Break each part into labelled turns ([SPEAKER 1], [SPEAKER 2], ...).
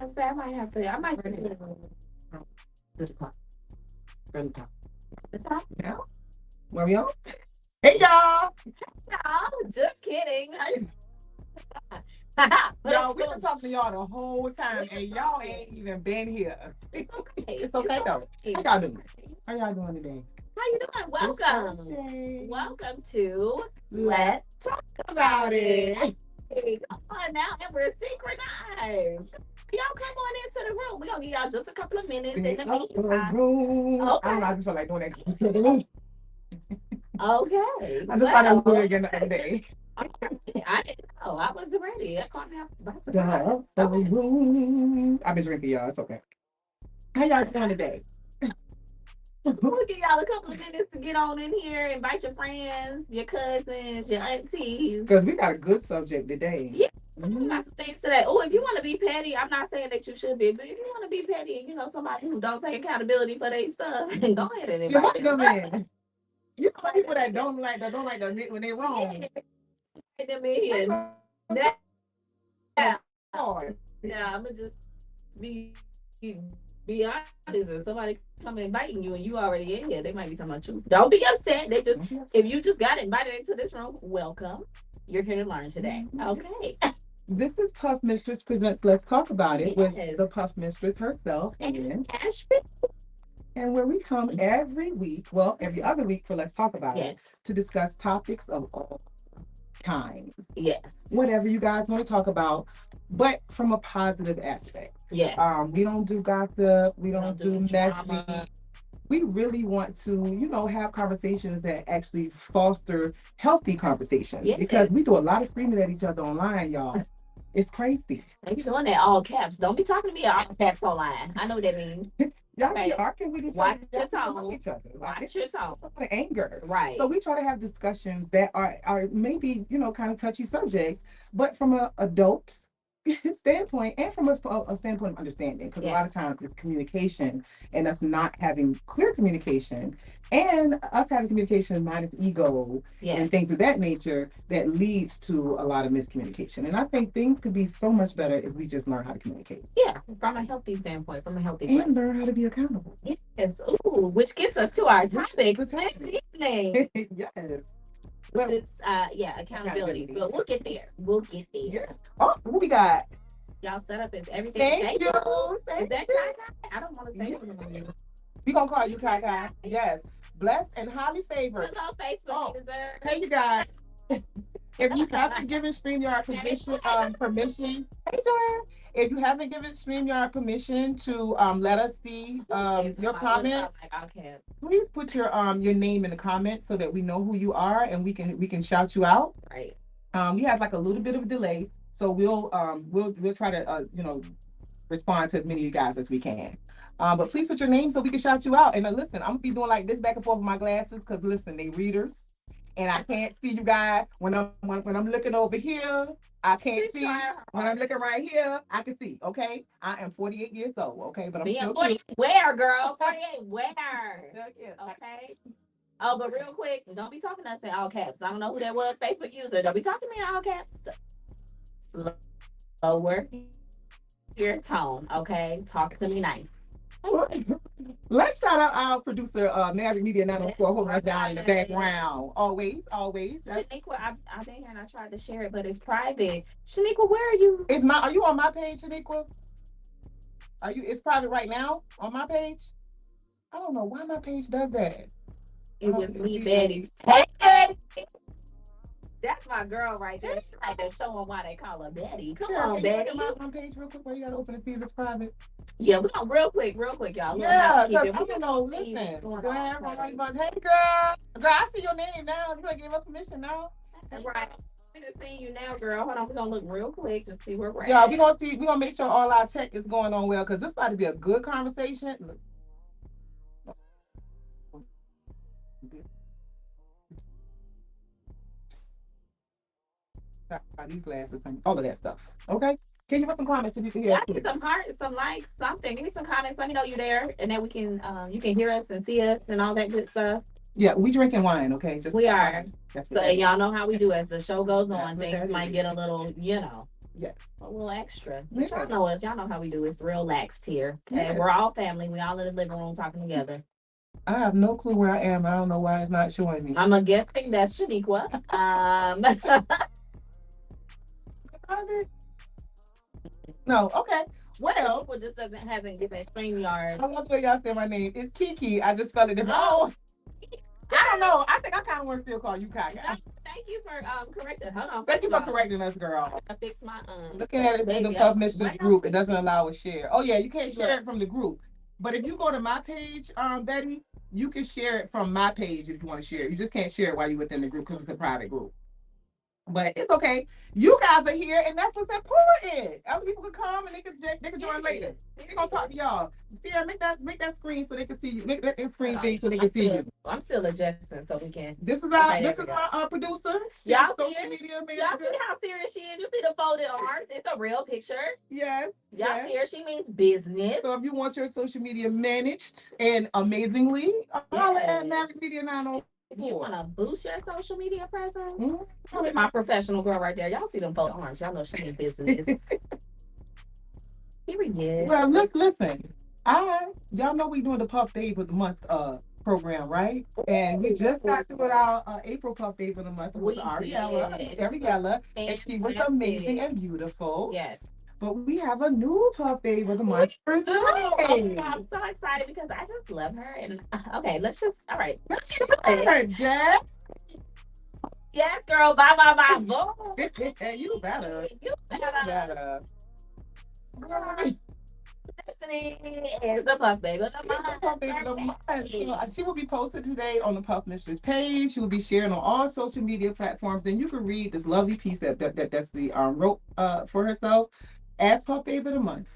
[SPEAKER 1] I might have to. I might.
[SPEAKER 2] Good talk. Good talk.
[SPEAKER 1] The top.
[SPEAKER 2] Now, where we on? Hey y'all!
[SPEAKER 1] No, just kidding.
[SPEAKER 2] Y'all, we've been talking to y'all the whole time, and y'all ain't even been here.
[SPEAKER 1] It's okay.
[SPEAKER 2] It's okay though. How y'all doing? How y'all doing today?
[SPEAKER 1] How you doing?
[SPEAKER 2] It's
[SPEAKER 1] Welcome.
[SPEAKER 2] Thursday.
[SPEAKER 1] Welcome to
[SPEAKER 2] Let's talk about it.
[SPEAKER 1] Hey, come on now, and we're synchronized. Y'all come on into the room. We're gonna give y'all just a couple of minutes in the meantime.
[SPEAKER 2] I don't know, I just feel like doing that. Okay.
[SPEAKER 1] Okay.
[SPEAKER 2] I just thought I would do it again the other day.
[SPEAKER 1] I didn't know. I wasn't ready. I caught me by
[SPEAKER 2] The
[SPEAKER 1] surprise.
[SPEAKER 2] room. I've been drinking, y'all. It's okay. How y'all doing today?
[SPEAKER 1] We'll give y'all a couple of minutes to get on in here. Invite your friends, your cousins, your aunties.
[SPEAKER 2] Because we got a good subject today.
[SPEAKER 1] Yeah, talk about some things today. Oh, if you want to be petty, I'm not saying that you should be, but if you want to be petty and you know somebody who don't take accountability for their stuff, go ahead and invite them.
[SPEAKER 2] In. You know people that don't like to admit when they're wrong.
[SPEAKER 1] Yeah. Invite them in here. Now, I'm gonna just be be honest. If somebody come inviting you and you already in here, they might be talking about you. Don't be upset. They just if you just got invited into this room, welcome. You're here to learn today. Okay.
[SPEAKER 2] This is Puff Mistress Presents Let's Talk About It with
[SPEAKER 1] Yes.
[SPEAKER 2] the Puff Mistress herself and
[SPEAKER 1] Ashby.
[SPEAKER 2] and where we come every week, well, every other week for Let's Talk About It,
[SPEAKER 1] Yes.
[SPEAKER 2] to discuss topics of all kinds.
[SPEAKER 1] Yes.
[SPEAKER 2] Whatever you guys want to talk about, but from a positive aspect.
[SPEAKER 1] Yes.
[SPEAKER 2] We don't do gossip. We don't do
[SPEAKER 1] drama.
[SPEAKER 2] messy. We really want to, have conversations that actually foster healthy conversations.
[SPEAKER 1] Yes.
[SPEAKER 2] Because we do a lot of screaming at each other online, y'all. It's crazy.
[SPEAKER 1] And you doing that all caps. Don't be talking to me all caps online. I know what that means.
[SPEAKER 2] Y'all
[SPEAKER 1] Okay.
[SPEAKER 2] be arguing with each
[SPEAKER 1] Watch
[SPEAKER 2] other.
[SPEAKER 1] your tone.
[SPEAKER 2] With each other. Like,
[SPEAKER 1] Watch your tone.
[SPEAKER 2] it's a lot of anger.
[SPEAKER 1] Right.
[SPEAKER 2] So we try to have discussions that are maybe, kind of touchy subjects, but from an adult standpoint and from a standpoint of understanding. Because a lot of
[SPEAKER 1] Yes.
[SPEAKER 2] times it's communication and us not having clear communication and us having communication minus ego
[SPEAKER 1] Yes.
[SPEAKER 2] and things of that nature that leads to a lot of miscommunication. And I think things could be so much better if we just learn how to communicate.
[SPEAKER 1] Yeah, from a healthy standpoint, from a healthy
[SPEAKER 2] And
[SPEAKER 1] place.
[SPEAKER 2] learn how to be accountable.
[SPEAKER 1] Yes. Ooh, which gets us to our topic
[SPEAKER 2] Good
[SPEAKER 1] this
[SPEAKER 2] topic.
[SPEAKER 1] evening.
[SPEAKER 2] Yes.
[SPEAKER 1] Well, it's accountability. But we'll get there. We'll get there.
[SPEAKER 2] Yes. Oh, what we got?
[SPEAKER 1] Y'all set up is everything.
[SPEAKER 2] Thank you.
[SPEAKER 1] Is
[SPEAKER 2] Thank
[SPEAKER 1] that
[SPEAKER 2] you.
[SPEAKER 1] Kai? I don't want to say
[SPEAKER 2] Yes.
[SPEAKER 1] it.
[SPEAKER 2] We gonna call you Kai Kai. Yes. Blessed and highly favored.
[SPEAKER 1] Look on Facebook.
[SPEAKER 2] Oh.
[SPEAKER 1] You deserve.
[SPEAKER 2] Hey, you guys. If you haven't given StreamYard permission, hey Joanne. If you haven't given StreamYard permission to let us see your comments, please put your name in the comments so that we know who you are and we can shout you out.
[SPEAKER 1] Right.
[SPEAKER 2] We have like a little bit of a delay, so we'll try to respond to as many of you guys as we can. But please put your name so we can shout you out. And listen, I'm gonna be doing like this back and forth with my glasses because listen, they readers, and I can't see you guys when I'm looking over here. I can't see. When I'm looking right here, I can see. Okay, I am 48 years old. Okay, but I'm still cute.
[SPEAKER 1] Where, girl? 48. Where?
[SPEAKER 2] Yeah.
[SPEAKER 1] Okay. Oh, but real quick, don't be talking to us in all caps. I don't know who that was, Facebook user. Don't be talking to me in all caps. Lower your tone, okay? Talk to me nice.
[SPEAKER 2] Let's shout out our producer, Maverick Media 904, holding us down in the background. Always.
[SPEAKER 1] Shaniqua, I've been here and I tried to share it, but it's private. Shaniqua, where are you?
[SPEAKER 2] Are you on my page, Shaniqua? It's private right now on my page? I don't know why my page does that.
[SPEAKER 1] It was me, Betty. Hey! That's my girl right there. She like to show them why they call her Betty. Come on, Betty.
[SPEAKER 2] My page real quick. Where you gotta open to see if it's private.
[SPEAKER 1] Yeah, we gonna real quick, y'all.
[SPEAKER 2] Yeah, because I don't know. Listen, Joanne, hey, girl, I see your name now. You gonna give us permission now?
[SPEAKER 1] Right. I'm gonna see you now, girl. Hold on, we're gonna look real quick to see where we're at.
[SPEAKER 2] Yeah, we're gonna make sure all our tech is going on well because this about to be a good conversation. These glasses and all of that stuff. Okay. Can you put some comments if you can hear us?
[SPEAKER 1] Give me some hearts, some likes, something. Give me some comments. Let me know you're there, and then we can you can hear us and see us and all that good stuff.
[SPEAKER 2] Yeah, we drinking wine, okay?
[SPEAKER 1] We are.
[SPEAKER 2] That's
[SPEAKER 1] so y'all know how we do as the show goes on. Things might get a little,
[SPEAKER 2] Yes.
[SPEAKER 1] A little extra.
[SPEAKER 2] Yeah.
[SPEAKER 1] Y'all know us. Y'all know how we do. It's real laxed here. Okay,
[SPEAKER 2] Yes.
[SPEAKER 1] we're all family. We all in the living room talking together.
[SPEAKER 2] I have no clue where I am. I don't know why it's not showing me.
[SPEAKER 1] I'm guessing that's Shaniqua.
[SPEAKER 2] No, okay. Well,
[SPEAKER 1] Shaniqua just hasn't given StreamYard.
[SPEAKER 2] I love the way y'all say my name. It's Kiki. I just spelled it different.
[SPEAKER 1] Oh,
[SPEAKER 2] I don't know. I think I kind of want to still call you Kaki.
[SPEAKER 1] thank you for correcting. Hold on.
[SPEAKER 2] Thank you for correcting us, girl.
[SPEAKER 1] I fixed my
[SPEAKER 2] Looking at it in the Puff Mistress group, it doesn't allow a share. Oh yeah, you can't share it from the group. But if you go to my page, Betty, you can share it from my page if you want to share it. You just can't share it while you're within the group because it's a private group. But it's okay. You guys are here, and that's what's important. Other people can come and they can join later. We're gonna talk to y'all. Sierra, make that screen so they can see you. Make that screen big so they can see you.
[SPEAKER 1] I'm still adjusting so we can.
[SPEAKER 2] This is my producer.
[SPEAKER 1] Y'all
[SPEAKER 2] social media manager.
[SPEAKER 1] Y'all see how serious she is? You see the folded arms? It's a real picture.
[SPEAKER 2] Yes.
[SPEAKER 1] Y'all see her? She means business.
[SPEAKER 2] So if you want your social media managed and amazingly, holla at Maverick Media 904.
[SPEAKER 1] If you want to boost your social media presence, my professional girl right there. Y'all see them folded arms? Y'all know she means business. Period.
[SPEAKER 2] Well, listen. Y'all know we doing the Puff Babe of the Month program, right? And we just got through our April Puff Babe of the Month. It was Ariella, and she was amazing and beautiful.
[SPEAKER 1] Yes.
[SPEAKER 2] But we have a new Puff Babe of the Month for today.
[SPEAKER 1] I'm so excited because I just love her. And okay, let's just
[SPEAKER 2] her, Jess.
[SPEAKER 1] Yes, girl. Bye.
[SPEAKER 2] You better. You better.
[SPEAKER 1] Destiny is the Puff Babe of the Month.
[SPEAKER 2] So, she will be posted today on the Puff Mistress page. She will be sharing on all social media platforms, and you can read this lovely piece that Destiny wrote for herself as Puff Babe of the Month.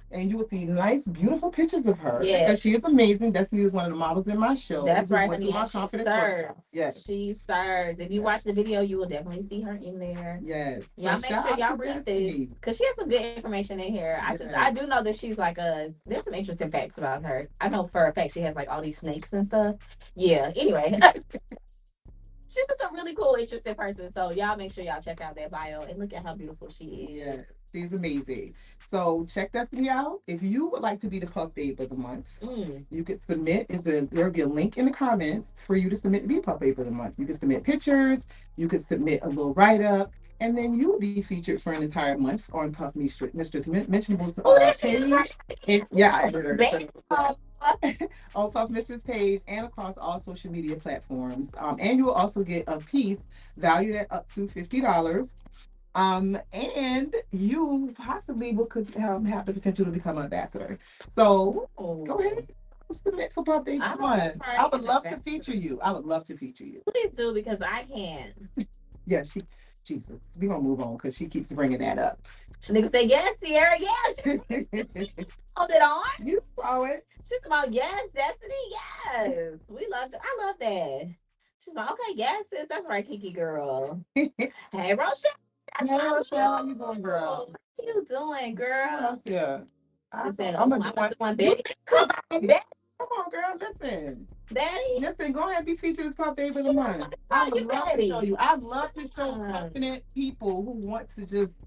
[SPEAKER 2] And you will see nice, beautiful pictures of her.
[SPEAKER 1] Yes.
[SPEAKER 2] Because she is amazing. Destiny is one of the models in my show.
[SPEAKER 1] That's right, honey.
[SPEAKER 2] She stirs.
[SPEAKER 1] Yes. She stirs. If you watch the video, you will definitely see her in there.
[SPEAKER 2] Yes.
[SPEAKER 1] Y'all make sure y'all read this. Because she has some good information in here. I do know that she's like there's some interesting facts about her. I know for a fact she has like all these snakes and stuff. Yeah. Anyway. She's just a really cool, interesting person. So y'all make sure y'all check out that bio and look at how beautiful she is.
[SPEAKER 2] Yes, she's amazing. So check Destiny out. If you would like to be the Puff Babe of the Month, you could submit. There'll be a link in the comments for you to submit to be Puff Babe of the Month. You can submit pictures. You could submit a little write-up. And then you will be featured for an entire month on Puff Mistress Mentionables page. On Puff Mistress page and across all social media platforms. And you will also get a piece valued at up to $50. And you possibly could have the potential to become an ambassador. So go ahead. Submit for Puff Babe Month. I would love to feature you.
[SPEAKER 1] Please do, because I can.
[SPEAKER 2] Yeah, Jesus, we're gonna move on because she keeps bringing that up.
[SPEAKER 1] Shanika said, yes, Sierra, yes. Hold it on.
[SPEAKER 2] You saw it.
[SPEAKER 1] She's about, yes, Destiny, yes. We loved it. I love that. She's like, okay, yes, sis. That's right, Kiki girl. Hey, Rochelle.
[SPEAKER 2] Hey, Rochelle, how you doing, girl?
[SPEAKER 1] What you doing, girl?
[SPEAKER 2] Yeah.
[SPEAKER 1] I'm gonna do one, Betty.
[SPEAKER 2] Come on, girl, listen.
[SPEAKER 1] Betty.
[SPEAKER 2] Listen, go ahead and be featured as Puff Babe of the Month. I would love to show you. I love to show confident people who want to just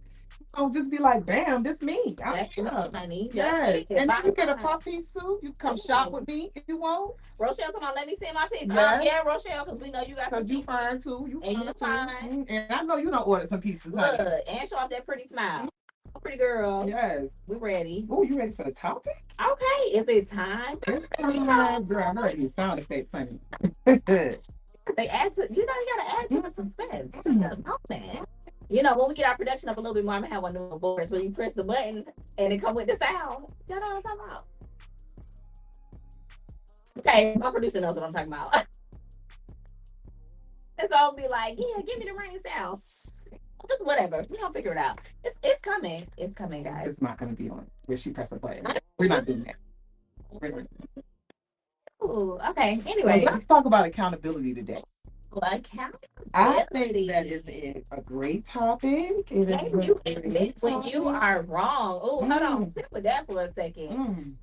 [SPEAKER 2] be like, damn, this me.
[SPEAKER 1] That's honey.
[SPEAKER 2] Yes. And then you get a puff piece too. You come shop with me if you want.
[SPEAKER 1] Rochelle, come on, let me see my piece.
[SPEAKER 2] Yes.
[SPEAKER 1] Yeah, Rochelle, because we know you got some pieces.
[SPEAKER 2] You fine too.
[SPEAKER 1] You fine.
[SPEAKER 2] And I know you don't order some pieces, honey.
[SPEAKER 1] Look, and show off that pretty smile. Pretty girl.
[SPEAKER 2] Yes.
[SPEAKER 1] We ready.
[SPEAKER 2] Oh, you ready for the topic?
[SPEAKER 1] Okay. Is it time?
[SPEAKER 2] It's time, girl. I heard you sound effects, honey.
[SPEAKER 1] They add to, you gotta add to the suspense. To the moment. When we get our production up a little bit more, I'm gonna have one of those boards where you press the button and it come with the sound. You know what I'm talking about? Okay, my producer knows what I'm talking about. And so I'll be like, yeah, give me the rain sound. Just whatever. We're gonna figure it out. It's coming. It's coming, guys.
[SPEAKER 2] It's not gonna be on where she press a button. We're not doing that.
[SPEAKER 1] Ooh, okay. Anyway,
[SPEAKER 2] let's talk about accountability today.
[SPEAKER 1] Accountability.
[SPEAKER 2] I think that is a great topic. It is
[SPEAKER 1] you admit when you are wrong. Oh, hold on. Sit with that for a second.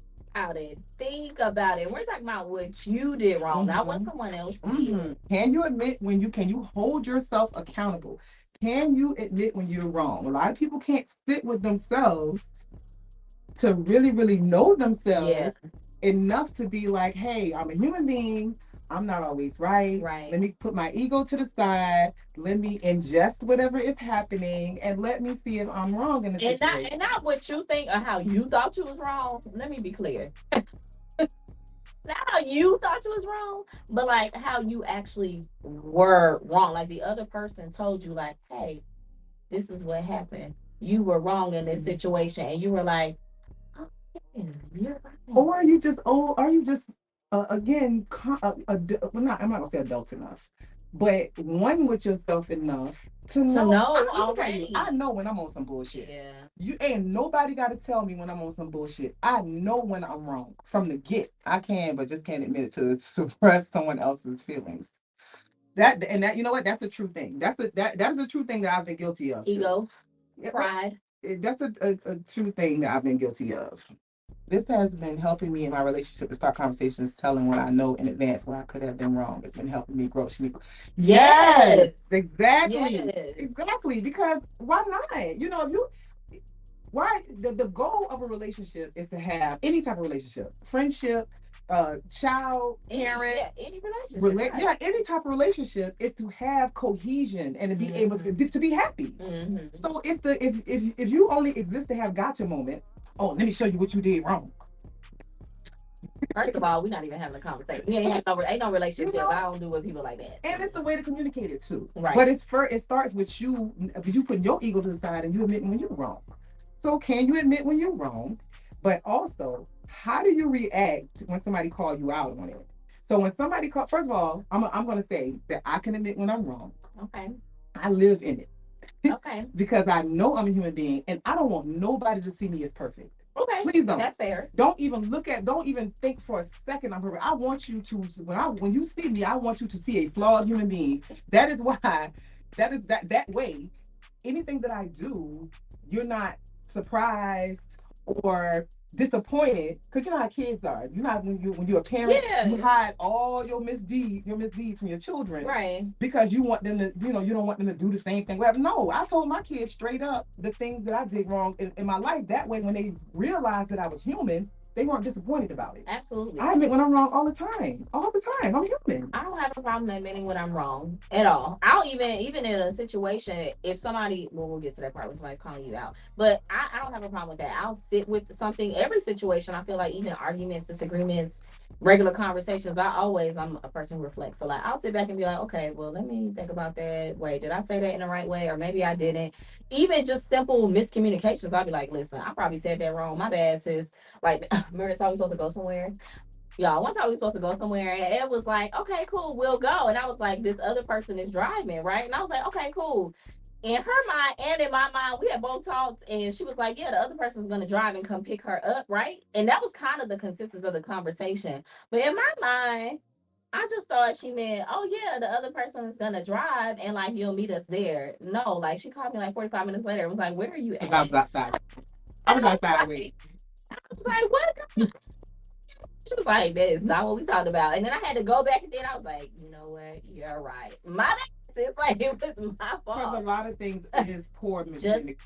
[SPEAKER 1] Think about it. We're talking about what you did wrong, not what someone else did.
[SPEAKER 2] Can you admit can you hold yourself accountable? Can you admit when you're wrong? A lot of people can't sit with themselves to really, really know themselves enough to be like, hey, I'm a human being. I'm not always right. Let me put my ego to the side. Let me ingest whatever is happening and let me see if I'm wrong in the situation.
[SPEAKER 1] And not what you think or how you thought you was wrong. Let me be clear. Not how you thought you was wrong, but like how you actually were wrong. Like the other person told you, like, hey, this is what happened. You were wrong in this situation. And you were like, oh, yeah, you're right.
[SPEAKER 2] Or are you just, again, well, not, I'm not going to say adult enough, but one with yourself enough to know I know when I'm on some bullshit.
[SPEAKER 1] Yeah.
[SPEAKER 2] You ain't nobody got to tell me when I'm on some bullshit. I know when I'm wrong from the get. I can, but just can't admit it to suppress someone else's feelings. That you know what? That's a true thing. That's a true thing that I've been guilty of.
[SPEAKER 1] Ego, pride.
[SPEAKER 2] That's a true thing that I've been guilty of. This has been helping me in my relationship to start conversations, telling what I know in advance what I could have been wrong. It's been helping me grow. Yes, exactly. Yes. Exactly. Because why not? You know, if you the goal of a relationship is to have any type of relationship, friendship, child, parent,
[SPEAKER 1] any relationship.
[SPEAKER 2] Any type of relationship is to have cohesion and to be able to be happy. So if you only exist to have gotcha moments, oh, let me show you what you did wrong.
[SPEAKER 1] First of all, we're not even having a conversation. We ain't no relationship. You know, I don't do with people like that.
[SPEAKER 2] And it's the way to communicate it too.
[SPEAKER 1] Right.
[SPEAKER 2] But it starts with you putting your ego to the side and you admitting when you're wrong. So can you admit when you're wrong? But also, how do you react when somebody calls you out on it? So when somebody first of all, I'm going to say that I can admit when I'm wrong.
[SPEAKER 1] Okay.
[SPEAKER 2] I live in it.
[SPEAKER 1] Okay.
[SPEAKER 2] Because I know I'm a human being and I don't want nobody to see me as perfect.
[SPEAKER 1] Okay.
[SPEAKER 2] Please don't.
[SPEAKER 1] That's fair.
[SPEAKER 2] Don't even think for a second I'm perfect. I want you to, when you see me, I want you to see a flawed human being. That is why, that way, anything that I do, you're not surprised or disappointed, because you know how kids are. You know when you're a parent, you hide all your misdeeds from your children,
[SPEAKER 1] right?
[SPEAKER 2] Because you want them to, you don't want them to do the same thing. Well, no, I told my kids straight up the things that I did wrong in my life. That way, when they realized that I was human, they weren't disappointed about it.
[SPEAKER 1] Absolutely.
[SPEAKER 2] I admit when I'm wrong all the time. All the time. I'm human.
[SPEAKER 1] I don't have a problem admitting when I'm wrong at all. I'll even in a situation, if somebody, well, we'll get to that part when somebody's calling you out, but I don't have a problem with that. I'll sit with something. Every situation, I feel like even arguments, disagreements, regular conversations, I'm a person who reflects. So like, I'll sit back and be like, okay, well, let me think about that. Wait, did I say that in the right way? Or maybe I didn't. Even just simple miscommunications, I'll be like, listen, I probably said that wrong. My bad, sis. Like, remember the time we supposed to go somewhere? Y'all, one time we were supposed to go somewhere and it was like, okay, cool, we'll go. And I was like, this other person is driving, right? And I was like, okay, cool. In her mind and in my mind, we had both talked and she was like, yeah, the other person's going to drive and come pick her up, right? And that was kind of the consistency of the conversation. But in my mind, I just thought she meant, oh yeah, the other person is gonna drive and like you'll meet us there. No, like she called me like 45 minutes later. It was like, where are you at?
[SPEAKER 2] I was outside. I was outside. Wait.
[SPEAKER 1] I was like, what? She was like, that is not what we talked about. And then I had to go back and then I was like, you know what? You're right. My bad. It's like it was my fault.
[SPEAKER 2] Because a lot of things is poor communication.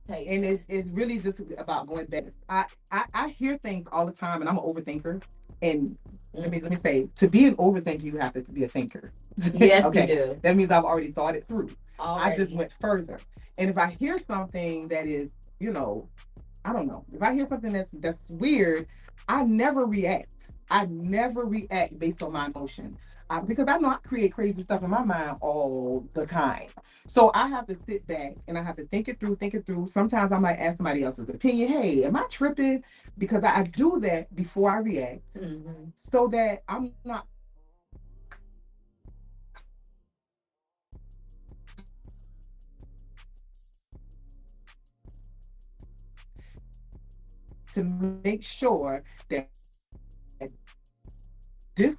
[SPEAKER 2] And it's really just about going back. I hear things all the time and I'm an overthinker. And let me say, to be an overthinker, you have to be a thinker.
[SPEAKER 1] Yes, okay. You do.
[SPEAKER 2] That means I've already thought it through. I just went further. And if I hear something that is, I don't know. If I hear something that's weird, I never react. I never react based on my emotion. Because I know I create crazy stuff in my mind all the time. So I have to sit back and I have to think it through. Sometimes I might ask somebody else's opinion. Hey, am I tripping? Because I do that before I react, so that I'm not to make sure that this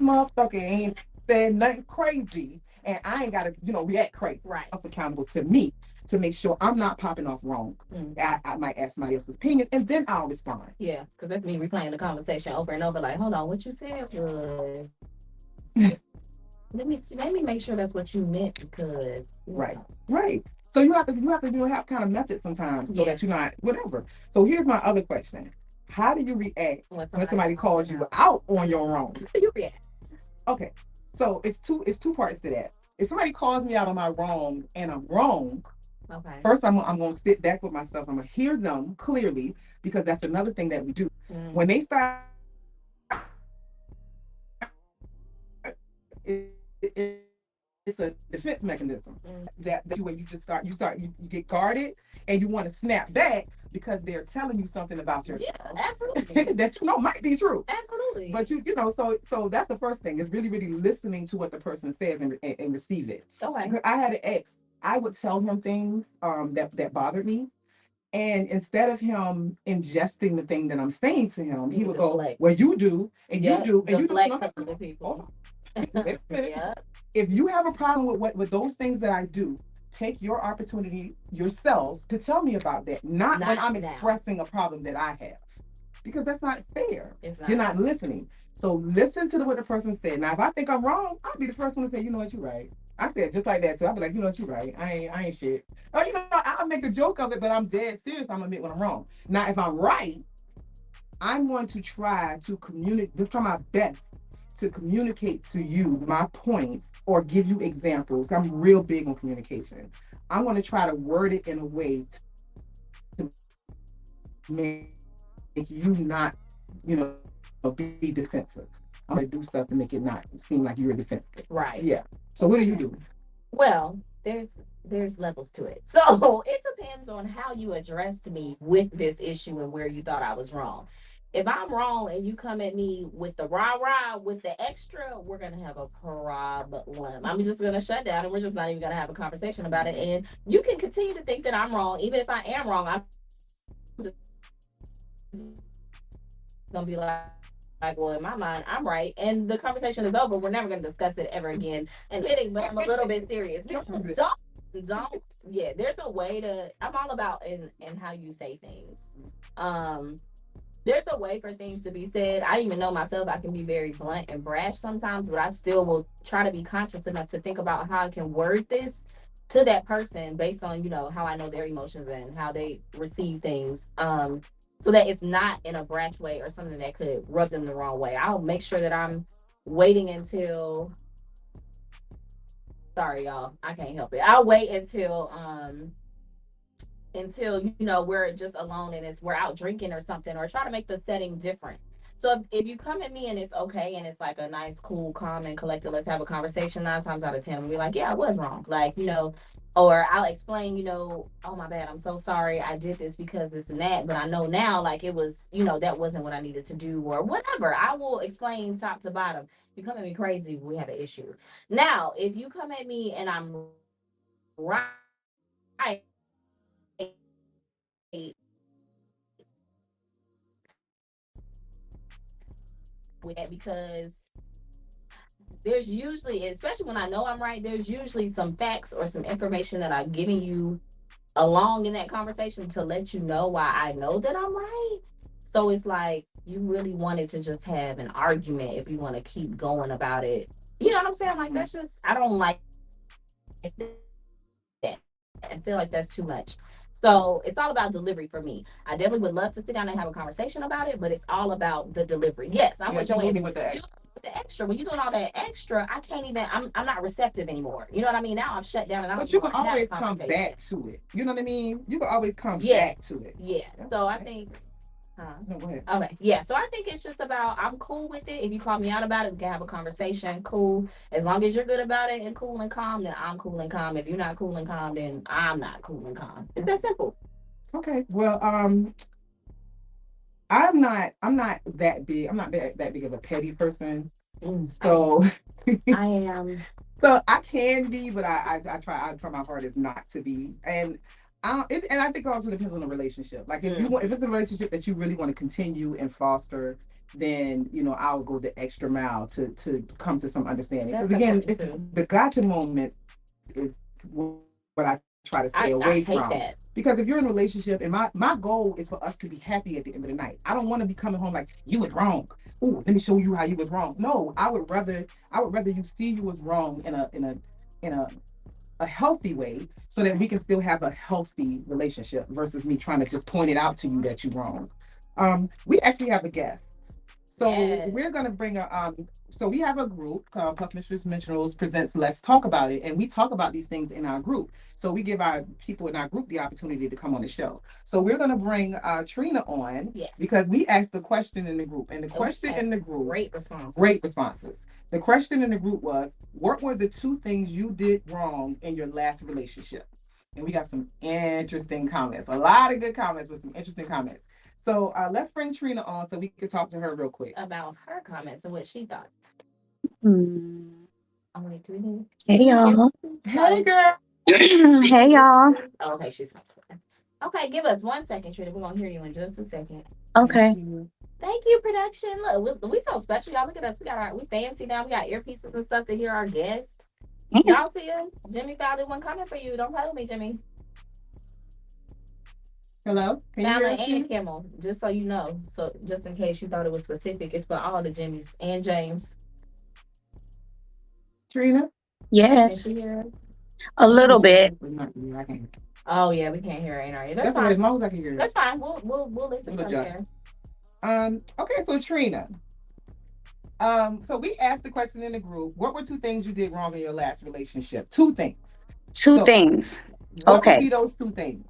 [SPEAKER 2] motherfucker ain't said nothing crazy and I ain't gotta, react crazy.
[SPEAKER 1] Right.
[SPEAKER 2] I'm accountable to me to make sure I'm not popping off wrong. I might ask somebody else's opinion and then I'll respond.
[SPEAKER 1] Yeah, because that's me replaying the conversation over and over, like, hold on, what you said was let me make sure that's what you meant because
[SPEAKER 2] Right. Right. So you have kind of methods sometimes so that you're not whatever. So here's my other question. How do you react when somebody calls you out on your wrong?
[SPEAKER 1] How do you react?
[SPEAKER 2] Okay. So it's two parts to that. If somebody calls me out on my wrong and I'm wrong,
[SPEAKER 1] Okay.
[SPEAKER 2] first I'm gonna sit back with myself. I'm gonna hear them clearly because that's another thing that we do. When they start it's a defense mechanism that you where you get guarded and you want to snap back because they're telling you something about yourself.
[SPEAKER 1] Yeah, absolutely.
[SPEAKER 2] That might be true.
[SPEAKER 1] Absolutely.
[SPEAKER 2] But so that's the first thing is really listening to what the person says and receive it.
[SPEAKER 1] Okay.
[SPEAKER 2] Because I had an ex, I would tell him things that bothered me. And instead of him ingesting the thing that I'm saying to him, he would go, well, you do, and you do, and you do.
[SPEAKER 1] Deflect to other people.
[SPEAKER 2] Yeah. If you have a problem with those things that I do, take your opportunity yourself to tell me about that. Not when I'm expressing a problem that I have. Because that's not fair. You're not listening. So listen to what the person said. Now, if I think I'm wrong, I'll be the first one to say, you know what, you're right. I said just like that too. I'll be like, you know what, you're right. I ain't shit. Or I'll make a joke of it, but I'm dead serious. I'm gonna admit when I'm wrong. Now, if I'm right, I'm going to try to communicate, try my best to communicate to you my points or give you examples. I'm real big on communication. I'm going to try to word it in a way to make you not, be defensive. I'm going to do stuff to make it not seem like you're defensive.
[SPEAKER 1] Right.
[SPEAKER 2] Yeah. So what do you do?
[SPEAKER 1] Well, there's levels to it. So it depends on how you addressed me with this issue and where you thought I was wrong. If I'm wrong and you come at me with the rah-rah, with the extra, we're going to have a problem. I'm just going to shut down and we're just not even going to have a conversation about it. And you can continue to think that I'm wrong. Even if I am wrong, I'm just going to be like, well, in my mind, I'm right. And the conversation is over. We're never going to discuss it ever again. And kidding, but I'm a little bit serious. Don't, there's a way to, I'm all about in how you say things. There's a way for things to be said. I even know myself, I can be very blunt and brash sometimes, but I still will try to be conscious enough to think about how I can word this to that person based on, how I know their emotions and how they receive things. So that it's not in a brash way or something that could rub them the wrong way. I'll make sure that I'm waiting until, sorry, y'all, I can't help it. I'll wait until we're just alone and we're out drinking or something, or try to make the setting different. So if you come at me and it's okay and it's like a nice, cool, calm and collected, let's have a conversation, 9 times out of 10 we'll be like, yeah, I was wrong. Like, or I'll explain, oh my bad, I'm so sorry, I did this because this and that, but I know now, like, it was, that wasn't what I needed to do or whatever. I will explain top to bottom. If you come at me crazy, we have an issue. Now, if you come at me and I'm right, with that, because there's usually, especially when I know I'm right, there's usually some facts or some information that I'm giving you along in that conversation to let you know why I know that I'm right. So it's like you really wanted to just have an argument if you want to keep going about it. You know what I'm saying? Like, that's just, I don't like that. I feel like that's too much. So it's all about delivery for me. I definitely would love to sit down and have a conversation about it, but it's all about the delivery. Yes, I'm with the extra. When you're doing all that extra, I can't even, I'm not receptive anymore. You know what I mean? Now I've shut down and I'm
[SPEAKER 2] But you can always come back to it. You know what I mean? You can always come back to it.
[SPEAKER 1] Yeah. So I think
[SPEAKER 2] No, go ahead.
[SPEAKER 1] Okay. Yeah. So I think it's just about, I'm cool with it. If you call me out about it, we can have a conversation. Cool. As long as you're good about it and cool and calm, then I'm cool and calm. If you're not cool and calm, then I'm not cool and calm. It's that simple.
[SPEAKER 2] Okay. Well, I'm not that big. I'm not that big of a petty person. So
[SPEAKER 1] I am.
[SPEAKER 2] So I can be, but I try my hardest not to be. And I think it also depends on the relationship. Like if it's a relationship that you really want to continue and foster, then I'll go the extra mile to come to some understanding. Because again, it's the gotcha moments is what I try to stay away from. Because if you're in a relationship, and my goal is for us to be happy at the end of the night. I don't want to be coming home like you was wrong. Oh, let me show you how you was wrong. No, I would rather you see you was wrong in a healthy way, so that we can still have a healthy relationship versus me trying to just point it out to you that you're wrong. We actually have a guest. So
[SPEAKER 1] Yes.
[SPEAKER 2] we're gonna bring a so we have a group called Puff Mistress Minerals Presents Let's Talk About It. And we talk about these things in our group. So we give our people in our group the opportunity to come on the show. So we're gonna bring Trina on,
[SPEAKER 1] Yes.
[SPEAKER 2] because we asked the question in the group. And the question in the group, great responses. The question in the group was, what were the two things you did wrong in your last relationship? And we got some interesting comments, a lot of good comments with some interesting comments. So let's bring Trina on so we can talk to her real quick.
[SPEAKER 1] About her comments and what she thought.
[SPEAKER 3] Hmm.
[SPEAKER 1] Oh, wait, do we need?
[SPEAKER 3] Hey y'all.
[SPEAKER 2] Hey, girl.
[SPEAKER 3] Hey y'all.
[SPEAKER 1] Oh, okay, she's okay. Give us 1 second, Trina. We're gonna hear you in just a second.
[SPEAKER 3] Okay.
[SPEAKER 1] Thank you, production. Look, we so special, y'all. Look at us. We fancy now. We got earpieces and stuff to hear our guests. Y'all see us? Jimmy found it. One comment for you. Don't play with me, Jimmy.
[SPEAKER 2] Hello? Can you hear
[SPEAKER 1] Fallon
[SPEAKER 2] us?
[SPEAKER 1] and Kimmel, just so you know. So just in case you thought it was specific, it's for all the Jimmys and James.
[SPEAKER 2] Trina?
[SPEAKER 1] Can
[SPEAKER 3] Yes.
[SPEAKER 1] she hear us?
[SPEAKER 3] A little bit.
[SPEAKER 2] I can't.
[SPEAKER 1] Oh yeah, we can't hear her in our ear. That's
[SPEAKER 2] That's all right, as
[SPEAKER 1] fine.
[SPEAKER 2] long as I can hear you.
[SPEAKER 1] That's fine. We'll listen
[SPEAKER 2] We'll
[SPEAKER 1] from
[SPEAKER 2] adjust.
[SPEAKER 1] there.
[SPEAKER 2] Okay, so Trina. So we asked the question in the group, what were two things you did wrong in your last relationship? Two things.
[SPEAKER 3] Two
[SPEAKER 2] So
[SPEAKER 3] things.
[SPEAKER 2] what would
[SPEAKER 3] Okay.
[SPEAKER 2] be those two things?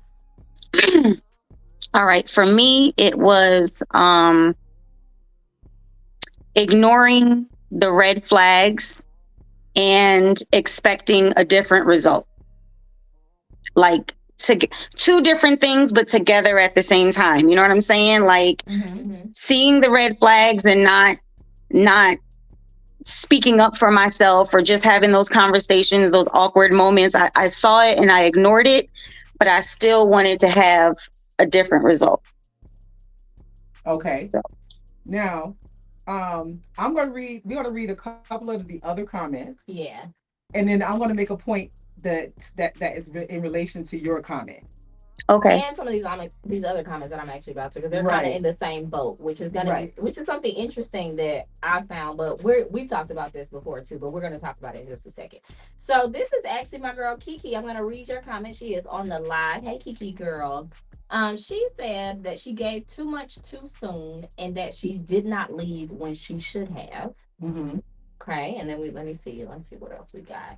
[SPEAKER 3] All right. For me, it was ignoring the red flags and expecting a different result. Like two different things, but together at the same time. You know what I'm saying? Like seeing the red flags and not speaking up for myself, or just having those conversations, those awkward moments. I saw it and I ignored it, but I still wanted to have a different result.
[SPEAKER 2] Okay.
[SPEAKER 3] So.
[SPEAKER 2] Now, we're gonna read a couple of the other comments.
[SPEAKER 1] Yeah.
[SPEAKER 2] And then I'm gonna make a point that is in relation to your comment.
[SPEAKER 3] Okay.
[SPEAKER 1] And some of these other comments that I'm actually about to, because they're kind of in the same boat, which is gonna be, which is something interesting that I found. But we talked about this before too, but we're gonna talk about it in just a second. So this is actually my girl Kiki. I'm gonna read your comment. She is on the live. Hey Kiki girl. She said that she gave too much too soon and that she did not leave when she should have. Okay, and then let me see. Let's see what else we got.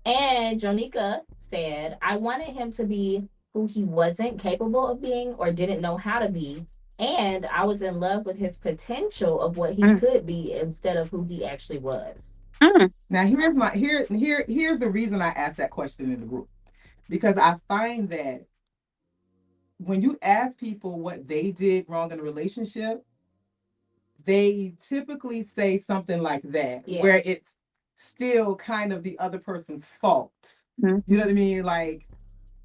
[SPEAKER 1] And Jonika said, I wanted him to be who he wasn't capable of being or didn't know how to be. And I was in love with his potential of what he could be instead of who he actually was.
[SPEAKER 2] Now here's the reason I asked that question in the group. Because I find that when you ask people what they did wrong in a relationship, they typically say something like that, where it's still kind of the other person's fault. You know what I mean? Like,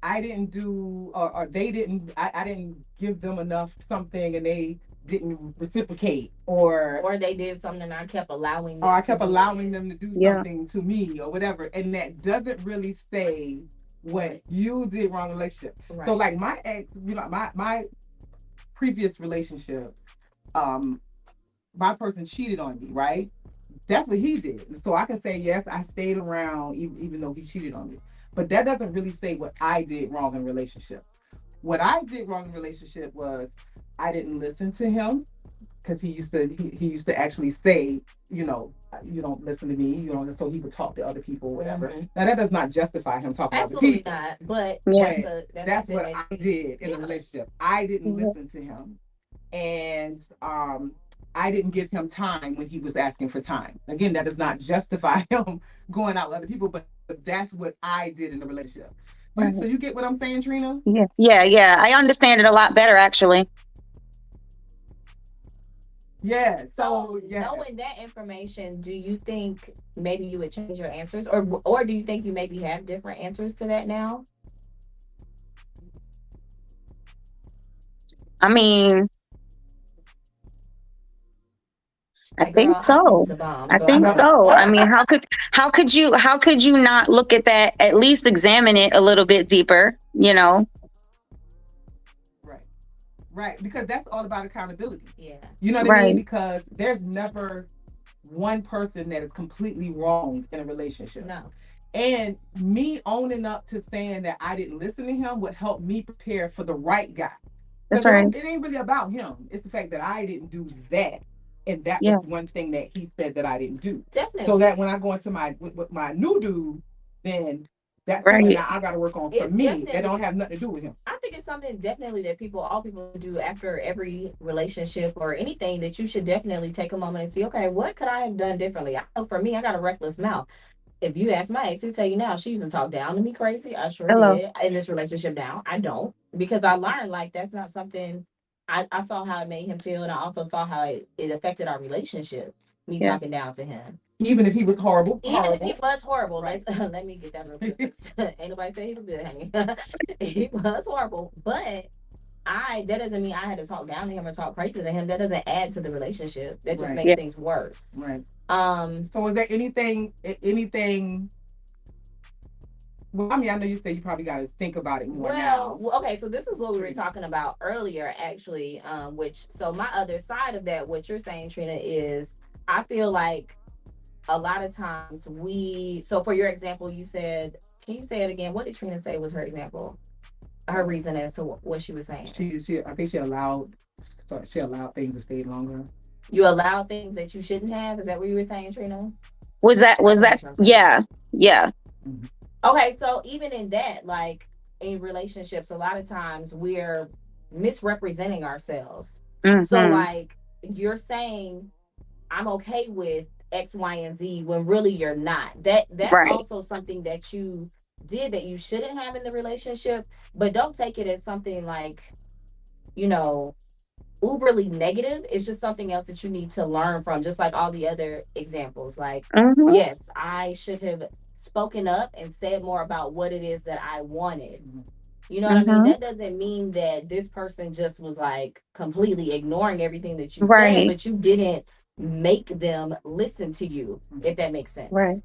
[SPEAKER 2] I didn't do, or they didn't, I didn't give them enough something and they didn't reciprocate, or
[SPEAKER 1] they did something and I kept allowing them.
[SPEAKER 2] Or I kept allowing them to do something to me or whatever. And that doesn't really say what you did wrong in a relationship. So like my ex, my previous relationships, my person cheated on me, right? That's what he did. So I can say, yes, I stayed around even though he cheated on me. But that doesn't really say what I did wrong in a relationship. What I did wrong in a relationship was I didn't listen to him, because he used to actually say, you don't listen to me, so he would talk to other people, whatever. Now that does not justify him talking to other people.
[SPEAKER 1] But
[SPEAKER 2] that's what I did in a relationship. I didn't listen to him, and I didn't give him time when he was asking for time. Again, that does not justify him going out with other people, but that's what I did in the relationship. So you get what I'm saying, Trina?
[SPEAKER 3] Yeah. I understand it a lot better, actually.
[SPEAKER 2] Yeah. So
[SPEAKER 1] knowing that information, do you think maybe you would change your answers, or do you think you maybe have different answers to that now?
[SPEAKER 3] I mean, I
[SPEAKER 1] Like,
[SPEAKER 3] think
[SPEAKER 1] girl, I need
[SPEAKER 3] so.
[SPEAKER 1] the bomb,
[SPEAKER 3] I
[SPEAKER 1] so I
[SPEAKER 3] think
[SPEAKER 1] promise.
[SPEAKER 3] so. I mean, how could you not look at that, at least examine it a little bit deeper, you know?
[SPEAKER 2] Right. Right. Because that's all about accountability.
[SPEAKER 1] Yeah.
[SPEAKER 2] You know what I mean?
[SPEAKER 3] Right.
[SPEAKER 2] Because there's never one person that is completely wrong in a relationship.
[SPEAKER 1] No.
[SPEAKER 2] And me owning up to saying that I didn't listen to him would help me prepare for the right guy.
[SPEAKER 3] That's
[SPEAKER 2] Because
[SPEAKER 3] right.
[SPEAKER 2] it ain't really about him. It's the fact that I didn't do that. And that
[SPEAKER 3] Yeah.
[SPEAKER 2] was one thing that he said that I didn't do.
[SPEAKER 1] Definitely.
[SPEAKER 2] So that when I go into with my new dude, then that's something
[SPEAKER 3] Right.
[SPEAKER 2] that I got to work on for
[SPEAKER 1] It's
[SPEAKER 2] me that
[SPEAKER 1] definitely-
[SPEAKER 2] don't have nothing to do with him.
[SPEAKER 1] I think it's something definitely that all people do after every relationship or anything, that you should definitely take a moment and see, okay, what could I have done differently? I know for me, I got a reckless mouth. If you ask my ex, he'll tell you now, she used to talk down to me crazy. I sure
[SPEAKER 3] Hello.
[SPEAKER 1] did. In this relationship now, I don't. Because I learned, like, that's not something, I saw how it made him feel, and I also saw how it affected our relationship, me
[SPEAKER 3] Yeah.
[SPEAKER 1] talking down to him.
[SPEAKER 2] Even if he was horrible.
[SPEAKER 1] Even if he was horrible,
[SPEAKER 2] Right.
[SPEAKER 1] let me get that real quick. Ain't nobody say he was good, honey. He was horrible, but that doesn't mean I had to talk down to him or talk crazy to him. That doesn't add to the relationship. That just
[SPEAKER 2] Right.
[SPEAKER 1] makes
[SPEAKER 3] Yeah.
[SPEAKER 1] things worse.
[SPEAKER 2] Right.
[SPEAKER 1] Um,
[SPEAKER 2] So is there anything? Well, I mean, I know you said you probably got to think about it more now.
[SPEAKER 1] well, okay, so this is what we were talking about earlier, actually. So my other side of that, what you're saying, Trina, is I feel like a lot of times so for your example, you said, can you say it again? What did Trina say was her example? Her reason as to what she was saying.
[SPEAKER 2] I think she allowed things to stay longer.
[SPEAKER 1] You allow things that you shouldn't have. Is that what you were saying, Trina?
[SPEAKER 3] Was that yeah. Yeah.
[SPEAKER 2] Mhm.
[SPEAKER 1] Okay, so even in that, like in relationships, a lot of times we're misrepresenting ourselves.
[SPEAKER 3] Mhm.
[SPEAKER 1] So like you're saying, I'm okay with X, Y, and Z when really you're not. That's
[SPEAKER 3] Right.
[SPEAKER 1] also something that you did that you shouldn't have in the relationship, but don't take it as something like, you know, uberly negative. It's just something else that you need to learn from, just like all the other examples. Like,
[SPEAKER 3] Mhm.
[SPEAKER 1] yes, I should have spoken up and said more about what it is that I wanted. You know what I mean? That doesn't mean that this person just was like completely ignoring everything that you said,
[SPEAKER 3] Right.
[SPEAKER 1] but you didn't make them listen to you, if that makes sense.
[SPEAKER 3] Right.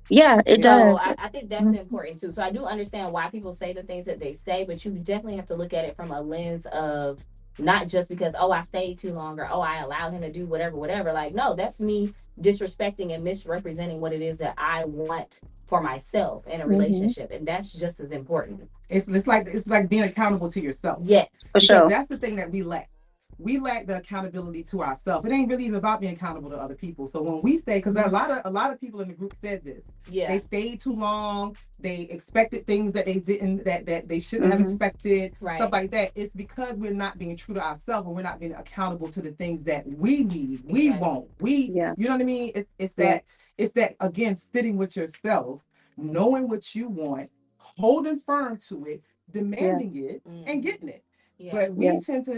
[SPEAKER 3] Yeah, it
[SPEAKER 1] So
[SPEAKER 3] does.
[SPEAKER 1] I think that's important too. So I do understand why people say the things that they say, but you definitely have to look at it from a lens of not just because, oh, I stayed too long, or oh, I allowed him to do whatever. Like, no, that's me disrespecting and misrepresenting what it is that I want for myself in a relationship, and that's just as important.
[SPEAKER 2] It's like being accountable to yourself.
[SPEAKER 1] Yes,
[SPEAKER 3] For
[SPEAKER 2] Because
[SPEAKER 3] sure.
[SPEAKER 2] that's the thing that we lack. We lack the accountability to ourselves. It ain't really even about being accountable to other people. So when we stay, because a lot of people in the group said this.
[SPEAKER 1] Yeah.
[SPEAKER 2] They stayed too long. They expected things that they didn't, that they shouldn't have expected.
[SPEAKER 1] Right.
[SPEAKER 2] Stuff like that. It's because we're not being true to ourselves, and we're not being accountable to the things that we need, we want, you know what I mean? It's that again, sitting with yourself, knowing what you want, holding firm to it, demanding it, and getting it.
[SPEAKER 1] Yeah.
[SPEAKER 2] But we tend to,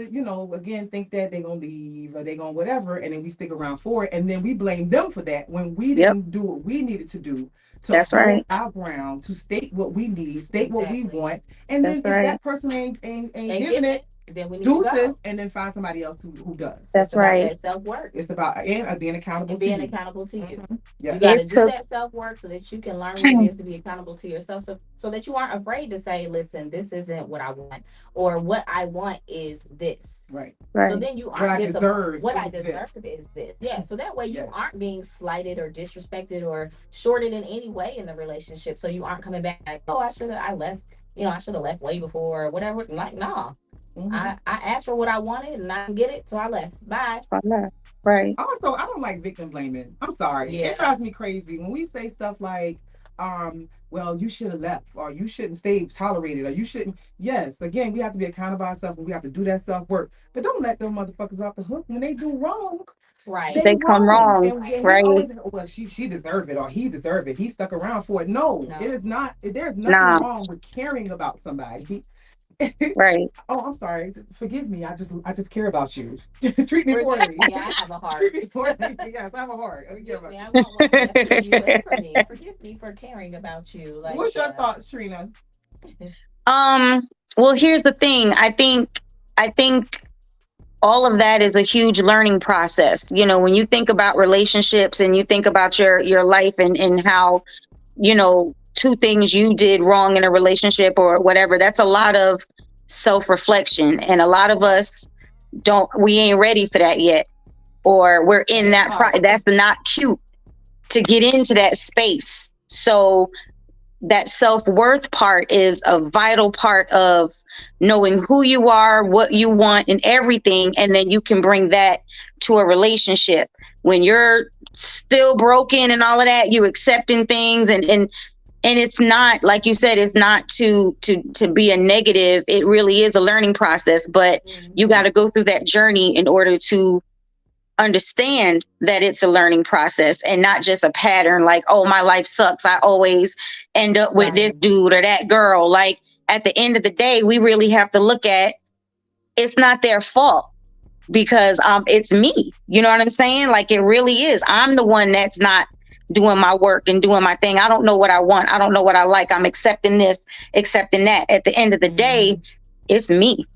[SPEAKER 2] again, think that they're going to leave or they're going to whatever, and then we stick around for it. And then we blame them for that when we didn't do what we needed to do to hold our ground, to state what we need, state what we want. And then if that person ain't giving it,
[SPEAKER 1] then we need to go.
[SPEAKER 2] and then find somebody else who does.
[SPEAKER 3] That's right.
[SPEAKER 1] That self-work.
[SPEAKER 2] It's about being accountable to you.
[SPEAKER 1] Accountable to you.
[SPEAKER 2] Yeah.
[SPEAKER 1] You got to do that self-work so that you can learn what it is to be accountable to yourself, so that you aren't afraid to say, listen, this isn't what I want, or what I want is this.
[SPEAKER 2] Right.
[SPEAKER 1] So then you aren't what I deserve is this. Yeah. So that way you aren't being slighted or disrespected or shorted in any way in the relationship. So you aren't coming back like, oh, I should have left way before or whatever. Like, no. I asked for what I wanted and I didn't get it, so I left. Bye.
[SPEAKER 3] Right.
[SPEAKER 2] Also, I don't like victim blaming. I'm sorry.
[SPEAKER 1] Yeah.
[SPEAKER 2] It drives me crazy when we say stuff like, well, you should have left, or you shouldn't stay tolerated, or you shouldn't. Yes, again, we have to be accountable ourselves, and we have to do that self-work. But don't let them motherfuckers off the hook when they do wrong.
[SPEAKER 1] Right.
[SPEAKER 2] They
[SPEAKER 3] come wrong.
[SPEAKER 2] And
[SPEAKER 3] right.
[SPEAKER 2] Always, well, she deserved it, or he deserved it. He stuck around for it. No. It is not. There's nothing wrong with caring about somebody.
[SPEAKER 3] Right.
[SPEAKER 2] Oh, I'm sorry. Forgive me. I just care about you. Treat me poorly.
[SPEAKER 1] Yeah, I have a heart.
[SPEAKER 2] Treat me poorly. Yes, I have a heart. I care about
[SPEAKER 1] I
[SPEAKER 2] you.
[SPEAKER 1] want what's best for you and for me. Forgive me for caring about you. Like,
[SPEAKER 2] what's your thoughts, Trina?
[SPEAKER 3] Well, here's the thing. I think all of that is a huge learning process. You know, when you think about relationships and you think about your life and how, you know, two things you did wrong in a relationship or whatever, that's a lot of self-reflection. And a lot of us we ain't ready for that yet. Or we're in that's not cute to get into that space. So that self-worth part is a vital part of knowing who you are, what you want, and everything. And then you can bring that to a relationship. When you're still broken and all of that, you accepting things and it's not, like you said, it's not to be a negative. It really is a learning process, but you got to go through that journey in order to understand that it's a learning process and not just a pattern like, oh, my life sucks, I always end up with this dude or that girl. Like, at the end of the day, we really have to look at, it's not their fault, because it's me. You know what I'm saying? Like, it really is. I'm the one that's not doing my work and doing my thing. I don't know what I want. I don't know what I like. I'm accepting this, accepting that. At the end of the day, it's me.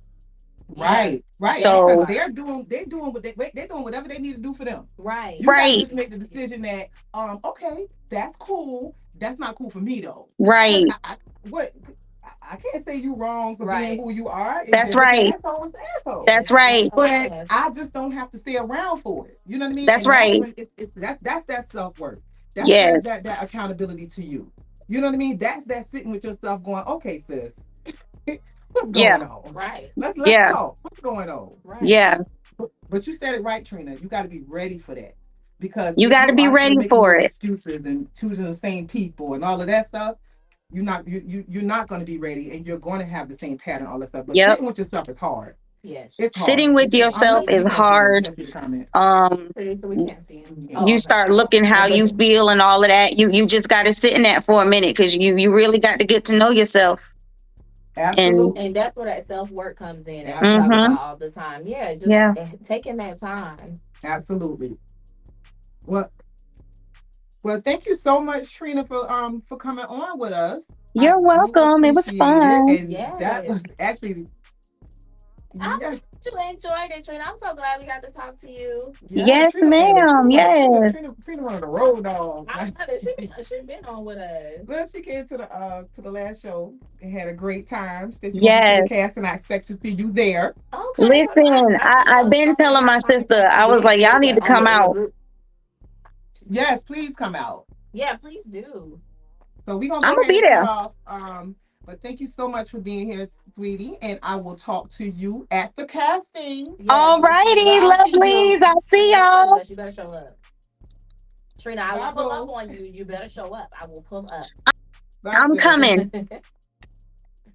[SPEAKER 2] Right.
[SPEAKER 3] So
[SPEAKER 2] they're doing they're doing whatever they need to do for them.
[SPEAKER 1] Right.
[SPEAKER 2] You gotta just make the decision that okay, that's cool. That's not cool for me though.
[SPEAKER 3] Right.
[SPEAKER 2] I can't say you wrong for being who you are.
[SPEAKER 3] That's right. That's right.
[SPEAKER 2] But I just don't have to stay around for it. You know what I mean?
[SPEAKER 3] That's right.
[SPEAKER 2] That's that self-worth. That's that accountability to you. You know what I mean? That's that sitting with yourself going, okay, sis. What's going on?
[SPEAKER 1] Right.
[SPEAKER 2] Let's talk. What's going on?
[SPEAKER 1] Right.
[SPEAKER 3] Yeah.
[SPEAKER 2] But you said it right, Trina. You got to be ready for that, because
[SPEAKER 3] you got to be ready for it.
[SPEAKER 2] Excuses and choosing the same people and all of that stuff. You're not going to be ready, and you're going to have the same pattern, all that stuff. But sitting with yourself is hard.
[SPEAKER 1] Yes.
[SPEAKER 2] It's hard.
[SPEAKER 3] Sitting with yourself is hard. You start looking how you feel and all of that. You just got to sit in that for a minute, because you really got to get to know yourself.
[SPEAKER 2] Absolutely.
[SPEAKER 1] And that's where that self-work comes in. And I talk about all the time. Yeah, just taking that time.
[SPEAKER 2] Absolutely. Well, thank you so much, Trina, for coming on with us.
[SPEAKER 3] You're welcome. It was fun.
[SPEAKER 2] And that was actually
[SPEAKER 1] I enjoyed it, Trina. I'm so glad we got to talk to you.
[SPEAKER 3] Yes, ma'am. Yes.
[SPEAKER 2] Trina one of the road dogs.
[SPEAKER 1] I know that she been on with us.
[SPEAKER 2] Well, she came to the last show and had a great time. She
[SPEAKER 3] yes.
[SPEAKER 2] To the cast, and I expect to see you there.
[SPEAKER 3] Okay. Listen, I've been telling my sister, I was like, y'all need to come out.
[SPEAKER 2] Yes, please come out.
[SPEAKER 1] Yeah, please do.
[SPEAKER 2] So we're gonna
[SPEAKER 3] be there.
[SPEAKER 2] Off, but thank you so much for being here, sweetie, and I will talk to you at the casting.
[SPEAKER 3] Yes, all righty, lovelies. I'll see y'all.
[SPEAKER 1] You better show up. Trina, I will pull up on you. You better show up. I will pull up.
[SPEAKER 3] I'm coming.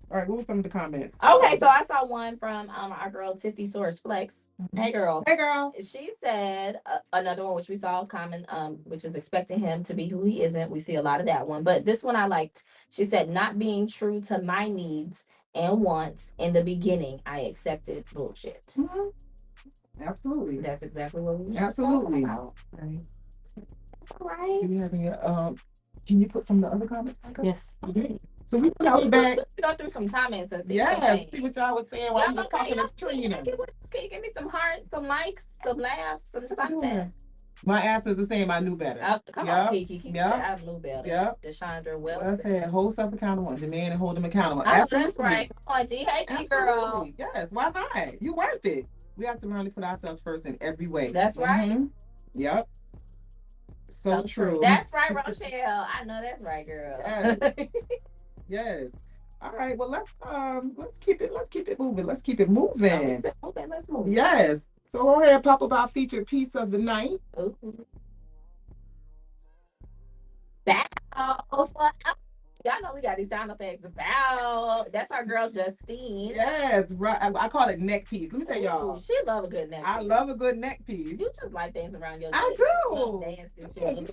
[SPEAKER 2] All right, what were some of the comments?
[SPEAKER 1] Okay, so I saw one from our girl Tiffy Source Flex. Hey girl. She said another one which we saw common, which is expecting him to be who he isn't. We see a lot of that one, but this one I liked. She said, not being true to my needs and wants in the beginning, I accepted bullshit.
[SPEAKER 2] Mm-hmm. Absolutely.
[SPEAKER 1] That's exactly what we
[SPEAKER 2] absolutely.
[SPEAKER 1] Right. That's all right.
[SPEAKER 2] Do you have any? Can you put some of the other comments back up?
[SPEAKER 1] Yes.
[SPEAKER 2] Okay. So we go back.
[SPEAKER 1] Go through some comments and see.
[SPEAKER 2] See what y'all was saying while I was talking to Trina.
[SPEAKER 1] Can you give me some hearts, some likes, some laughs, some something?
[SPEAKER 2] My answer is the same. I knew better.
[SPEAKER 1] Come on, Kiki. I knew better.
[SPEAKER 2] Yep.
[SPEAKER 1] Deshandra Wells.
[SPEAKER 2] I said, hold self accountable. Demand and hold them accountable.
[SPEAKER 1] That's right. Come on, D. Hey, D girl.
[SPEAKER 2] Yes. Why not? You worth it. We have to learn to put ourselves first in every way.
[SPEAKER 1] That's right.
[SPEAKER 2] Mm-hmm. Yep. So true.
[SPEAKER 1] That's right, Rochelle. I know that's right, girl.
[SPEAKER 2] Yes. Yes. All right. Well, let's keep it moving. Let's keep it moving.
[SPEAKER 1] Okay, let's move.
[SPEAKER 2] Yes. So go ahead, pop up our featured piece of the night.
[SPEAKER 1] Ooh. Bow. Y'all know we got these sound effects. Bow. That's our girl Justine.
[SPEAKER 2] Yes, right. I call it neck piece. Let me tell y'all.
[SPEAKER 1] She love a good neck piece.
[SPEAKER 2] I love a good neck piece.
[SPEAKER 1] You just like things around your neck.
[SPEAKER 2] I do. Listen,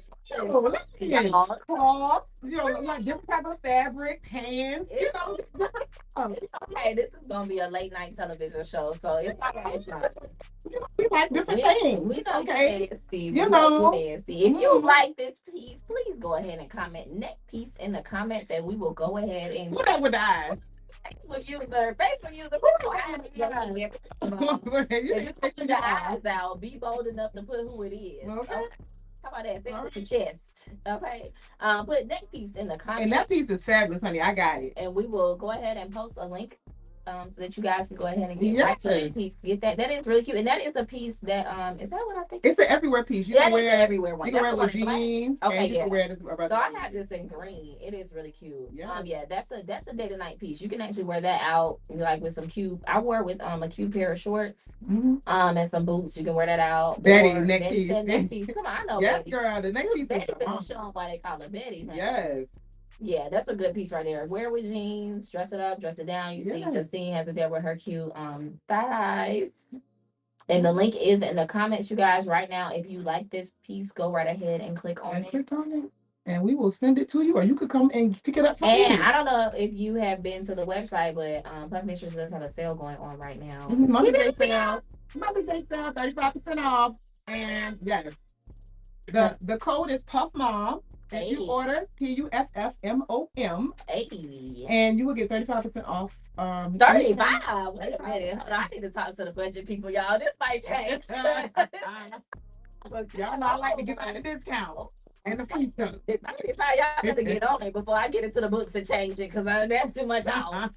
[SPEAKER 2] cloths, like different type of fabrics, hands, different stuff.
[SPEAKER 1] It's okay. This is gonna be a late night television show, so it's okay.
[SPEAKER 2] We like different things.
[SPEAKER 1] We don't
[SPEAKER 2] okay.
[SPEAKER 1] Nasty.
[SPEAKER 2] Nasty.
[SPEAKER 1] If you like this piece, please go ahead and comment neck piece in the comments, and we will go ahead and
[SPEAKER 2] put that with the eyes.
[SPEAKER 1] Facebook user. Facebook user, put your eyes If you put the eyes out, be bold enough to put who it is.
[SPEAKER 2] Okay.
[SPEAKER 1] How about that? Say it with your chest. Okay. Put that piece in the comments.
[SPEAKER 2] And that piece is fabulous, honey. I got it.
[SPEAKER 1] And we will go ahead and post a link so that you guys can go ahead and get right to that piece. Get that. That is really cute. And that is a piece that is that what I think?
[SPEAKER 2] It's an everywhere piece. You can wear
[SPEAKER 1] it everywhere one.
[SPEAKER 2] You can wear it with jeans.
[SPEAKER 1] Okay,
[SPEAKER 2] and you can wear this.
[SPEAKER 1] So I have this in green. It is really cute. Yeah. That's a day to night piece. You can actually wear that out like with some cute. I wore it with a cute pair of shorts. And some boots. You can wear that out.
[SPEAKER 2] Betty neck piece.
[SPEAKER 1] Come on, I know.
[SPEAKER 2] Yes,
[SPEAKER 1] Betty.
[SPEAKER 2] girl. The neck piece.
[SPEAKER 1] Betty finna show them why they call it Betty. Huh?
[SPEAKER 2] Yes.
[SPEAKER 1] Yeah, that's a good piece right there. Wear with jeans, dress it up, dress it down. You see Justine has it there with her cute thighs. And the link is in the comments, you guys, right now. If you like this piece, go right ahead and click on it.
[SPEAKER 2] And we will send it to you, or you could come and pick it up from me.
[SPEAKER 1] And I don't know if you have been to the website, but Puff Mistress does have a sale going on right now.
[SPEAKER 2] Mother's Day sale. Mother's Day sale, 35% off. And yes, the code is Puff Mom. If you order PUFFMOM, and you will get 35% off.
[SPEAKER 1] 35. Wait a minute. Hold on. I need to talk to the budget people, y'all. This might change.
[SPEAKER 2] Y'all know I like to give out a discount and the free stuff.
[SPEAKER 1] 35, y'all gotta get on it before I get into the books and change it, because that's too much off.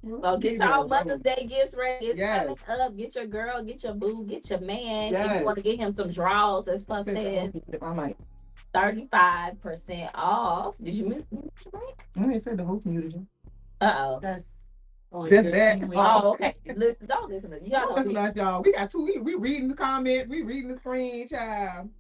[SPEAKER 1] So get y'all Mother's Day gifts ready. It's coming up. Get your girl, get your boo, get your man. If you want to get him some draws, as Puff says, 35% off. Did you mute your mic?
[SPEAKER 2] No, they said the host muted you.
[SPEAKER 1] That's
[SPEAKER 2] that.
[SPEAKER 1] Oh, okay. Listen, don't listen to y'all.
[SPEAKER 2] Don't listen to us, y'all. We got two. We reading the comments. We reading the screen, child.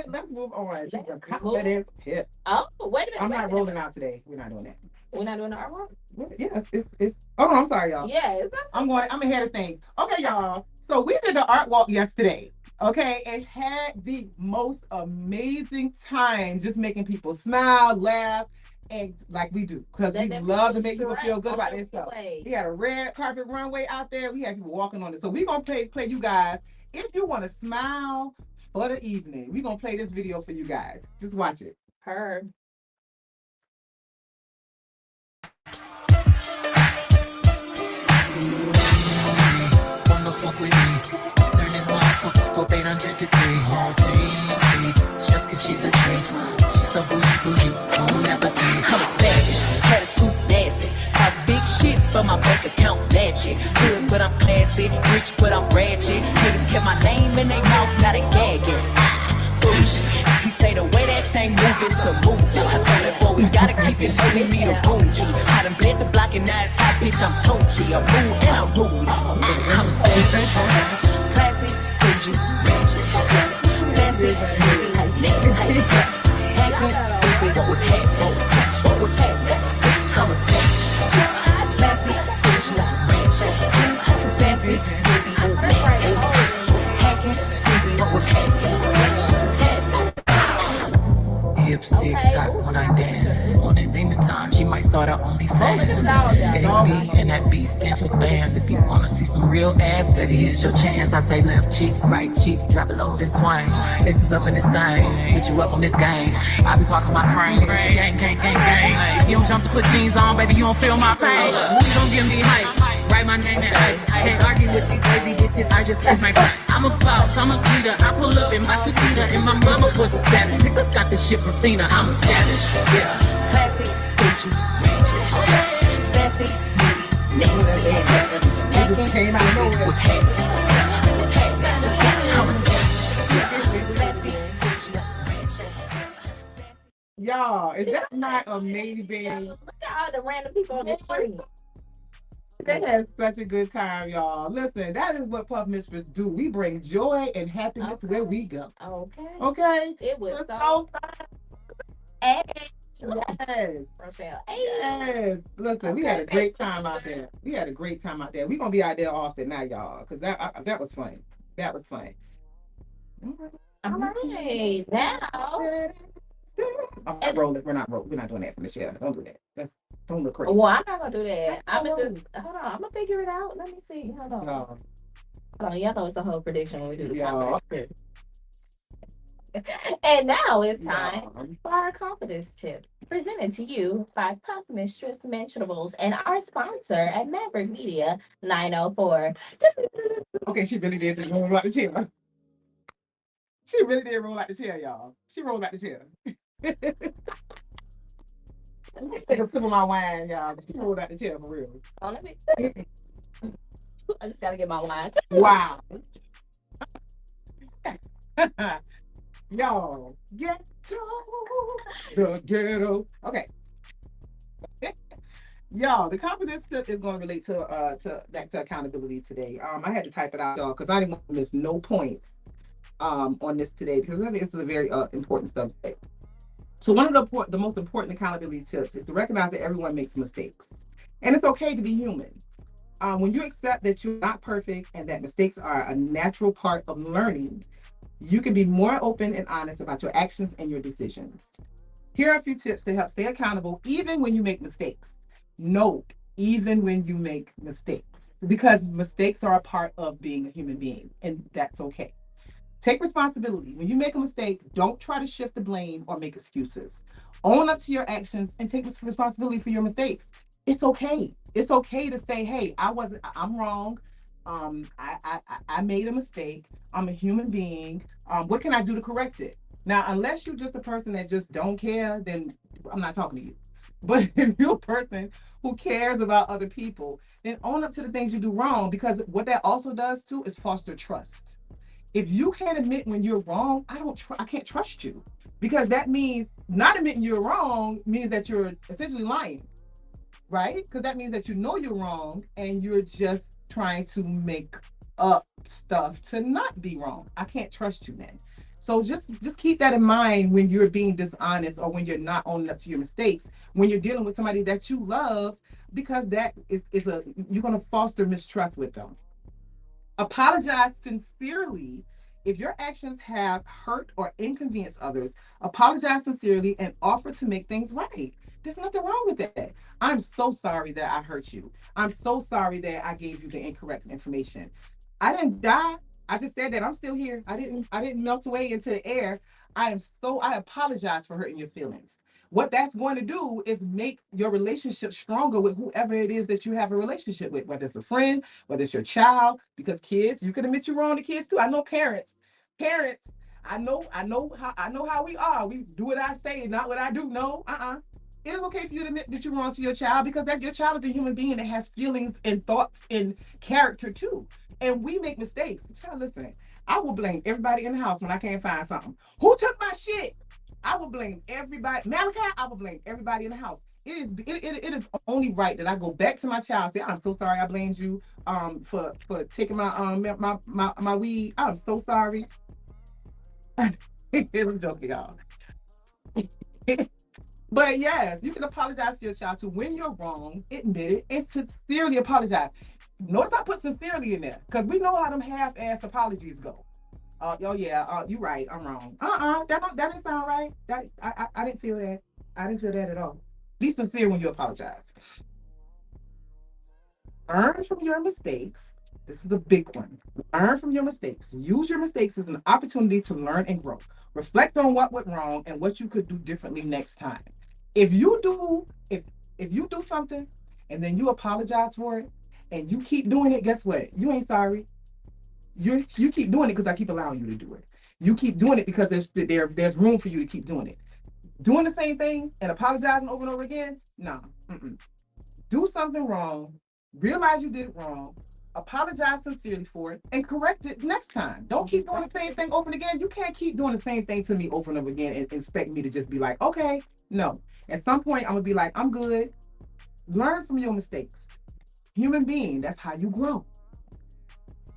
[SPEAKER 2] Let's move on. Confidence tip.
[SPEAKER 1] Oh, wait a minute.
[SPEAKER 2] I'm not rolling out today. We're not doing that.
[SPEAKER 1] We're not doing the artwork?
[SPEAKER 2] Yes, it's. Oh, I'm sorry, y'all.
[SPEAKER 1] Yeah,
[SPEAKER 2] I'm ahead of things. Okay, y'all. So we did the art walk yesterday. Okay, and had the most amazing time just making people smile, laugh, and like we do, because we love to make people feel good about this stuff. We had a red carpet runway out there. We had people walking on it. So we're gonna play you guys. If you want to smile for the evening, we're gonna play this video for you guys. Just watch it.
[SPEAKER 1] Heard.
[SPEAKER 4] No smoke with me. Turn this motherfucker up 800 degrees. Whole team, just cause she's a treat. She's so bougie, don't never take. I'm a savage, attitude nasty. Talk big shit, but my bank account match it. Good, but I'm classy. Rich, but I'm ratchet. Niggas kept my name in their mouth, now they gagging. Bougie. He say the way that thing move is a movie. I told that boy we gotta keep it low, we need a bougie. I done bled the block and now it's hot, bitch, I'm Tochi. I'm rude and I'm rude. I'm a savage, classy, bougie, ratchet, sassy, nasty, hacking, stupid. What was happening? What was happening? Bitch, I'm a savage, classy, bougie, ratchet, sassy, nasty, hacking, stupid. What was happening? Hips tick tock when I dance. On that demon time, she might start her OnlyFans. Baby, and that B stand for bands. If you wanna see some real ass, baby, here's your chance. I say left cheek, right cheek, drop it low, then swing. Texas up in this thing, put you up on this game. I be parking my frame, gang, gang, gang, gang. If you don't jump to put jeans on, baby, you don't feel my pain. You don't give me hype. Write my name in ice. I can't argue with these lazy bitches, I just raise my price. I'm a boss, I'm a leader. I pull up in my two-seater, and my mama was a savage. Got this shit from Tina, I'm a savage. Yeah. Classy, bitchy, ratchet, sassy, nasty, hacking, stupid, what's happening? What's happening? Bitch, I'm a savage. Classy, bitchy, ratchet.
[SPEAKER 2] Y'all, is that not amazing?
[SPEAKER 1] Look at all the random people on the street.
[SPEAKER 2] They had such a good time, y'all. Listen, that is what Puff Mistress do. We bring joy and happiness where we go. Okay?
[SPEAKER 1] It was
[SPEAKER 2] so fun.
[SPEAKER 1] Yes. Rochelle.
[SPEAKER 2] Yes. Listen, we had a great time out there. We're going to be out there often now, y'all, because that was fun. That was fun.
[SPEAKER 1] All right. Now.
[SPEAKER 2] I'm not rolling. We're not doing that for this year. Don't do that. Don't look crazy.
[SPEAKER 1] Well, I'm not gonna do that. I'm gonna just hold on. I'm gonna figure it out. Let me see. Hold on.
[SPEAKER 2] No.
[SPEAKER 1] Hold on. Y'all know it's a whole prediction when we do the podcast.
[SPEAKER 2] Okay.
[SPEAKER 1] And now it's time
[SPEAKER 2] Yeah.
[SPEAKER 1] for our confidence tip, presented to you by Puff Mistress Mentionables and our sponsor at Maverick Media 904.
[SPEAKER 2] Okay, she really did roll like the chair. She really did roll like the chair, y'all. She rolled like the chair. Take a sip of my wine, y'all. She rolled out the chair for real.
[SPEAKER 1] Oh, let me. I just gotta get my wine.
[SPEAKER 2] Wow. Y'all, ghetto, the ghetto. Okay. Y'all, the confidence tip is going to relate to back to accountability today. I had to type it out, y'all, because I didn't want to miss no points on this today, because I think this is a very important subject. So one of the most important accountability tips is to recognize that everyone makes mistakes, and it's okay to be human. When you accept that you're not perfect and that mistakes are a natural part of learning, you can be more open and honest about your actions and your decisions. Here are a few tips to help stay accountable even when you make mistakes. Note, even when you make mistakes, because mistakes are a part of being a human being, and that's okay. Take responsibility. When you make a mistake, don't try to shift the blame or make excuses. Own up to your actions and take responsibility for your mistakes. It's okay. It's okay to say, hey, I'm wrong. I made a mistake. I'm a human being. What can I do to correct it? Now, unless you're just a person that just don't care, then I'm not talking to you. But if you're a person who cares about other people, then own up to the things you do wrong, because what that also does too is foster trust. If you can't admit when you're wrong, I can't trust you, because that means not admitting you're wrong means that you're essentially lying, right? Because that means that you know you're wrong and you're just trying to make up stuff to not be wrong. I can't trust you then. So just keep that in mind when you're being dishonest or when you're not owning up to your mistakes, when you're dealing with somebody that you love, because that is you're going to foster mistrust with them. Apologize sincerely. If your actions have hurt or inconvenienced others, apologize sincerely and offer to make things right. There's nothing wrong with that. I'm so sorry that I hurt you. I'm so sorry that I gave you the incorrect information. I didn't die. I just said that I'm still here. I didn't melt away into the air. I apologize for hurting your feelings. What that's going to do is make your relationship stronger with whoever it is that you have a relationship with, whether it's a friend, whether it's your child, because kids, you can admit you're wrong to kids too. I know parents, I know how we are. We do what I say and not what I do. No, it is okay for you to admit that you're wrong to your child, because that your child is a human being that has feelings and thoughts and character too. And we make mistakes. Child, listen, I will blame everybody in the house when I can't find something. Who took my shit? I will blame everybody. Malachi, I will blame everybody in the house. It is only right that I go back to my child and say, I'm so sorry I blamed you for taking my weed. I'm so sorry. I'm joking, y'all. But yes, you can apologize to your child too. When you're wrong, admit it and sincerely apologize. Notice I put sincerely in there, because we know how them half-ass apologies go. Oh yeah, you're right. I'm wrong. That didn't sound right. I didn't feel that. I didn't feel that at all. Be sincere when you apologize. Learn from your mistakes. This is a big one. Learn from your mistakes. Use your mistakes as an opportunity to learn and grow. Reflect on what went wrong and what you could do differently next time. If you do something and then you apologize for it and you keep doing it, guess what? You ain't sorry. You keep doing it because I keep allowing you to do it. You keep doing it because there's room for you to keep doing it. Doing the same thing and apologizing over and over again, no. Do something wrong, realize you did it wrong, apologize sincerely for it, and correct it next time. Don't keep doing the same thing over and again. You can't keep doing the same thing to me over and over again and expect me to just be like, okay, no. At some point, I'm gonna be like, I'm good. Learn from your mistakes. Human being, that's how you grow.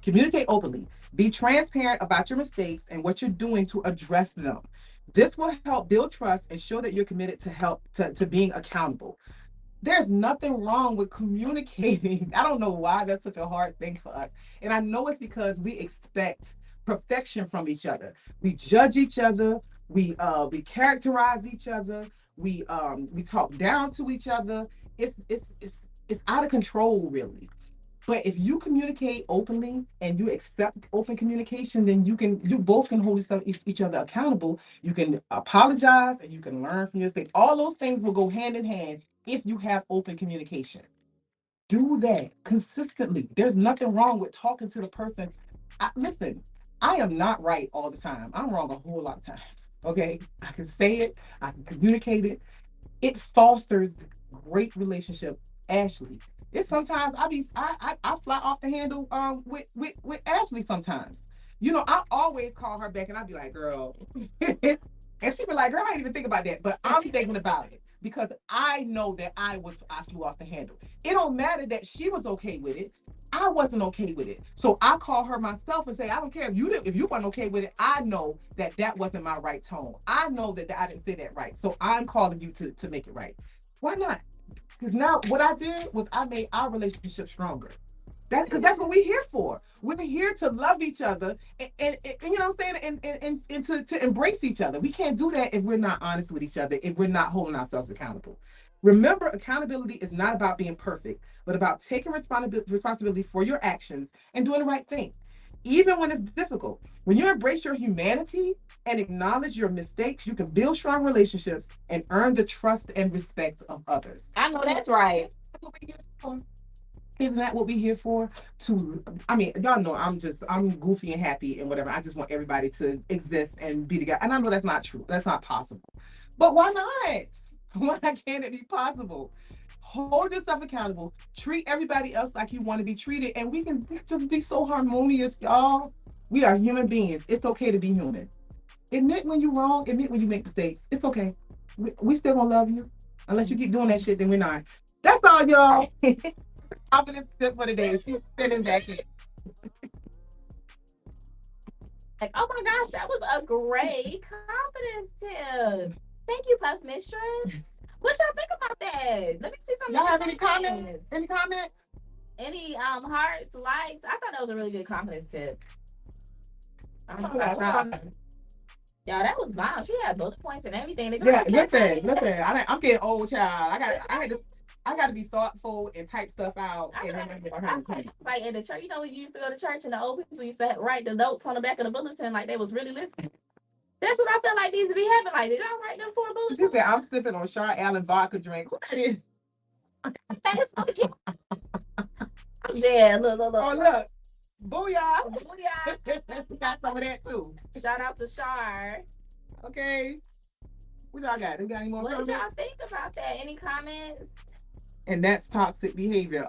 [SPEAKER 2] Communicate openly. Be transparent about your mistakes and what you're doing to address them. This will help build trust and show that you're committed to being accountable. There's nothing wrong with communicating. I don't know why that's such a hard thing for us. And I know it's because we expect perfection from each other. We judge each other. We characterize each other. We talk down to each other. It's out of control, really. But if you communicate openly and you accept open communication, then you both can hold each other accountable. You can apologize and you can learn from your mistake. All those things will go hand in hand if you have open communication. Do that consistently. There's nothing wrong with talking to the person. Listen, I am not right all the time. I'm wrong a whole lot of times. Okay, I can say it. I can communicate it. It fosters great relationship. Ashley, it's sometimes I fly off the handle with Ashley sometimes. You know, I always call her back and I'd be like, girl, and she'd be like, girl, I didn't even think about that, but I'm thinking about it because I know that I flew off the handle. It don't matter that she was okay with it. I wasn't okay with it. So I call her myself and say, I don't care if you weren't okay with it. I know that wasn't my right tone. I know that I didn't say that right. So I'm calling you to make it right. Why not? Because now what I did was I made our relationship stronger. Because that's what we're here for. We're here to love each other and you know what I'm saying, and to embrace each other. We can't do that if we're not honest with each other, if we're not holding ourselves accountable. Remember, accountability is not about being perfect, but about taking responsibility for your actions and doing the right thing, even when it's difficult. When you embrace your humanity and acknowledge your mistakes, you can build strong relationships and earn the trust and respect of others.
[SPEAKER 1] I know that's right.
[SPEAKER 2] Isn't that what we're here for? I mean, y'all know I'm goofy and happy and whatever. I just want everybody to exist and be together. And I know that's not true. That's not possible. But why not? Why can't it be possible? Hold yourself accountable. Treat everybody else like you want to be treated. And we can just be so harmonious, y'all. We are human beings. It's okay to be human. Admit when you're wrong. Admit when you make mistakes. It's okay. We still gonna love you. Unless you keep doing that shit, then we're not. That's all, y'all. Confidence tip for the day. She's spinning back in.
[SPEAKER 1] Like, oh my gosh, that was a great confidence tip. Thank you, Puff Mistress. What y'all think about that? Let me see some.
[SPEAKER 2] Y'all have any comments? Any comments?
[SPEAKER 1] Any hearts, likes? I thought that was a really good confidence tip. Y'all, that was bomb. She had bullet points and everything.
[SPEAKER 2] Yeah, listen. I'm getting old, child. I got to be thoughtful and type stuff out.
[SPEAKER 1] Like in the church, you know, when you used to go to church and the old people used to write the notes on the back of the bulletin like they was really listening. That's what I feel like needs to be happening. Like, did y'all write them for a bulletin?
[SPEAKER 2] She said, I'm sipping on Char Allen vodka drink. What that is?
[SPEAKER 1] Yeah, look.
[SPEAKER 2] Oh, look. Booyah. Got some of that, too.
[SPEAKER 1] Shout out to Char.
[SPEAKER 2] Okay. What y'all got? You got any more comments?
[SPEAKER 1] What y'all think about that? Any comments?
[SPEAKER 2] And that's toxic behavior.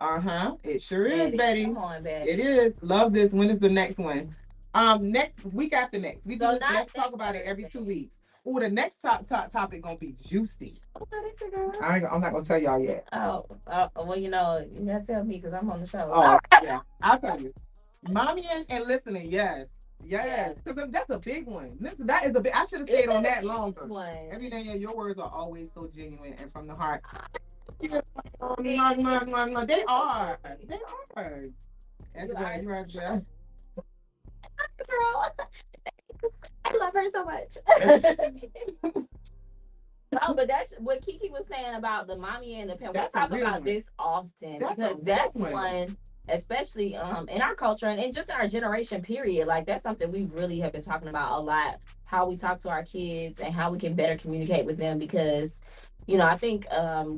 [SPEAKER 2] It sure is, Betty.
[SPEAKER 1] Come on, Betty.
[SPEAKER 2] It is. Love this. When is the next one? Next week after next. Let's talk about it every 2 weeks. Oh, the next topic gonna be juicy. I'm not gonna tell y'all yet.
[SPEAKER 1] Oh, well, you know, you gotta tell me because I'm on the show.
[SPEAKER 2] Oh, yeah, I'll tell you. Mommy and listening, yes, because that's a big one. Listen, that is a big. I should have stayed on that longer. Every day, your words are always so genuine and from the heart. They are. That's right. You're right, Jeff.
[SPEAKER 1] Girl, I love her so much. No, but that's what Kiki was saying about the mommy and the parent. We talk about this often because that's one, especially in our culture and just in our generation period. Like that's something we really have been talking about a lot. How we talk to our kids and how we can better communicate with them because. You know, I think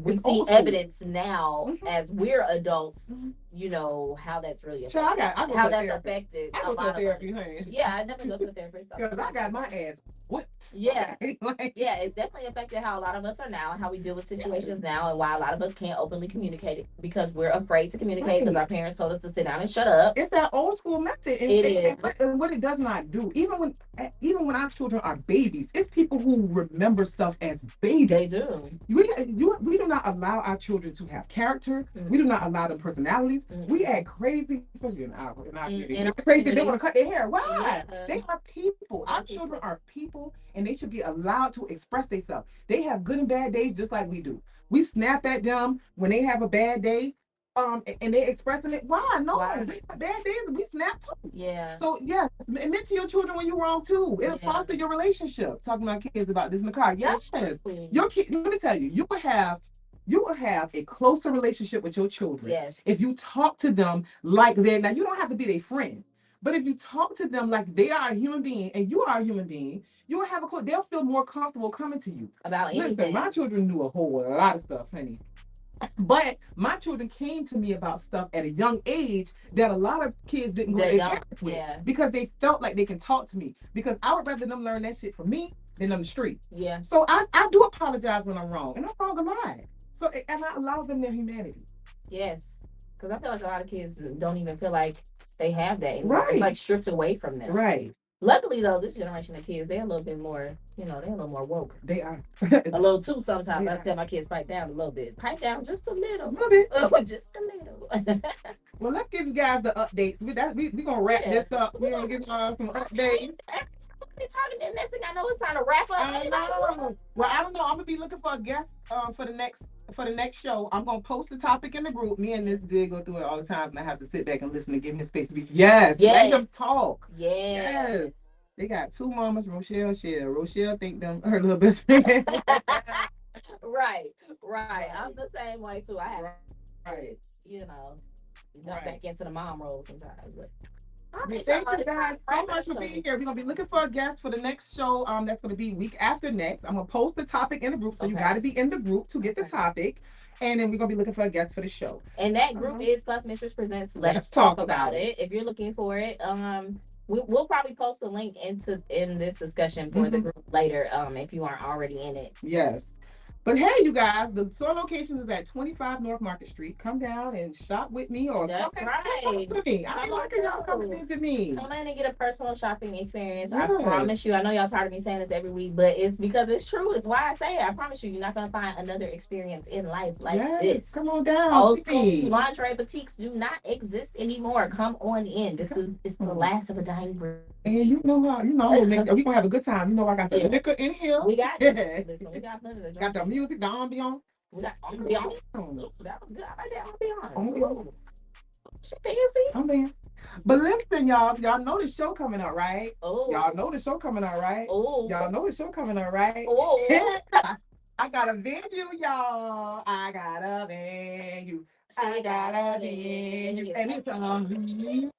[SPEAKER 1] we see evidence now as we're adults, you know, how that's really affected. How that's affected a lot of us. Yeah, I never go to a therapist.
[SPEAKER 2] Because I got my ass whipped.
[SPEAKER 1] Yeah. Yeah, it's definitely affected how a lot of us are now and how we deal with situations now and why a lot of us can't openly communicate it because we're afraid to communicate because our parents told us to sit down and shut up.
[SPEAKER 2] It's that old school method.
[SPEAKER 1] It is.
[SPEAKER 2] And what it does not do, even when our children are babies, it's people who remember stuff as babies.
[SPEAKER 1] They do.
[SPEAKER 2] We do not allow our children to have character. We do not allow them personalities. We act crazy, especially in our community. Crazy. They want to cut their hair. Why? Yeah. They are people. Our children are people, and they should be allowed to express themselves. They have good and bad days just like we do. We snap at them when they have a bad day. And they expressing it. Why? No, we have bad days and we snap too.
[SPEAKER 1] Yeah.
[SPEAKER 2] So yes, admit to your children when you're wrong too. It'll foster your relationship. Talking to my kids about this in the car. Yes. Your kid. Let me tell you, you will have a closer relationship with your children.
[SPEAKER 1] Yes.
[SPEAKER 2] If you talk to them like they're, now you don't have to be their friend, but if you talk to them like they are a human being and you are a human being, you will have a, they'll feel more comfortable coming to you.
[SPEAKER 1] About
[SPEAKER 2] Listen,
[SPEAKER 1] anything.
[SPEAKER 2] my children knew a whole lot of stuff, honey. But my children came to me about stuff at a young age that a lot of kids didn't go to their parents with, because they felt like they can talk to me. Because I would rather them learn that shit from me than on the street.
[SPEAKER 1] Yeah.
[SPEAKER 2] So I do apologize when I'm wrong, and I'm wrong a lot. So, and I allow them their humanity.
[SPEAKER 1] Yes, because I feel like a lot of kids don't even feel like they have that anymore.
[SPEAKER 2] Right.
[SPEAKER 1] It's like stripped away from them.
[SPEAKER 2] Right.
[SPEAKER 1] Luckily, though, this generation of kids, they're a little bit more, you know, they're a little more woke.
[SPEAKER 2] They are.
[SPEAKER 1] A little too sometimes.
[SPEAKER 2] Yeah.
[SPEAKER 1] I tell my kids, pipe down a little bit. Pipe down just a little.
[SPEAKER 2] A little bit.
[SPEAKER 1] Just a little.
[SPEAKER 2] Well, let's give you guys the updates. We're going to wrap this up. We're going to give y'all some updates.
[SPEAKER 1] Talking, then next thing I know, it's time to wrap up.
[SPEAKER 2] I know. Well, I don't know. I'm gonna be looking for a guest for the next show. I'm gonna post the topic in the group. Me and this did go through it all the time, and I have to sit back and listen and give him space to be. Yes. Let them talk. Yes. They got two mamas, Rochelle, Shell. Rochelle think them her little best friend.
[SPEAKER 1] Right. I'm the same way too. I have,
[SPEAKER 2] right.
[SPEAKER 1] You know, jump back into the mom role sometimes, but.
[SPEAKER 2] Thank you guys so much for being here. We're gonna be looking for a guest for the next show. That's gonna be week after next. I'm gonna post the topic in the group, so you got to be in the group to get the topic. And then we're gonna be looking for a guest for the show.
[SPEAKER 1] And that group is Puff Mistress Presents Let's Talk About It. If you're looking for it, we'll probably post a link in this discussion for the group later. If you aren't already in it.
[SPEAKER 2] Yes. But hey, you guys, the store location is at 25 North Market Street. Come down and shop with me, or come and talk to me. I mean, look at y'all come to visit me.
[SPEAKER 1] Come in and get a personal shopping experience. Yes. I promise you. I know y'all tired of me saying this every week, but it's because it's true. It's why I say it. I promise you, you're not gonna find another experience in life like this.
[SPEAKER 2] Come on down.
[SPEAKER 1] Old school lingerie boutiques do not exist anymore. Come on in. It's the last of a dying breed.
[SPEAKER 2] And you know how we gonna have a good time. You know I got the liquor in here.
[SPEAKER 1] We got it. Listen, we got
[SPEAKER 2] the music, the ambiance.
[SPEAKER 1] We got ambiance. That was good. I like that ambiance. She fancy.
[SPEAKER 2] I'm fancy. But listen, y'all know the show coming up, right?
[SPEAKER 1] Oh.
[SPEAKER 2] Y'all know the show coming up, right?
[SPEAKER 1] Oh.
[SPEAKER 2] Y'all know the show coming up, right?
[SPEAKER 1] Oh.
[SPEAKER 2] I got a venue, y'all. I got a venue. I got a venue. And it's huge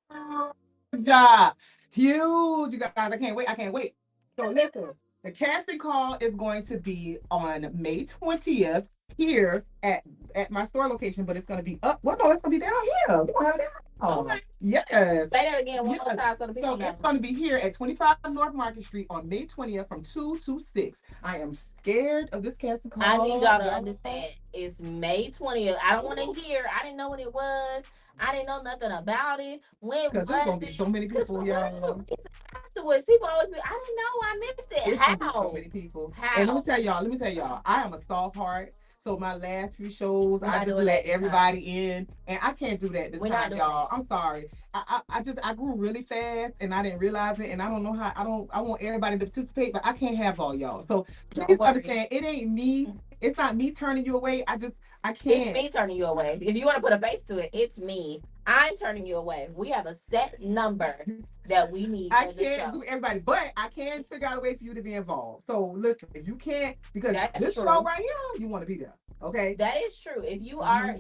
[SPEAKER 2] job. Huge, you guys. I can't wait. So listen, the casting call is going to be on May 20th here at my store location, but it's going to be up. Well, no, it's going to be down here. We're going to have it down.
[SPEAKER 1] Okay.
[SPEAKER 2] Yes.
[SPEAKER 1] Say that again one more time so the people know.
[SPEAKER 2] It's going to be here at 25 North Market Street on May 20th from 2 to 6. I am scared of this casting call.
[SPEAKER 1] I need y'all to understand. It's May 20th. I don't want to hear. I didn't know what it was. I didn't know nothing about it. When
[SPEAKER 2] because there's gonna be so many people, y'all.
[SPEAKER 1] It's afterwards. People always be, I didn't know, I missed it. How?
[SPEAKER 2] So many people.
[SPEAKER 1] How?
[SPEAKER 2] And let me tell y'all, I am a soft heart. So my last few shows, I just let everybody in, and I can't do that this time, y'all. I'm sorry. I grew really fast, and I didn't realize it, and I don't know how. I want everybody to participate, but I can't have all y'all. So please understand, it ain't me. It's not me turning you away. I can't.
[SPEAKER 1] It's me turning you away. If you want to put a face to it, it's me. I'm turning you away. We have a set number that we need.
[SPEAKER 2] I can't do everybody, but I can figure out a way for you to be involved. So listen, if you can't, because this show right here, you want to be there. Okay.
[SPEAKER 1] That is true. If you are,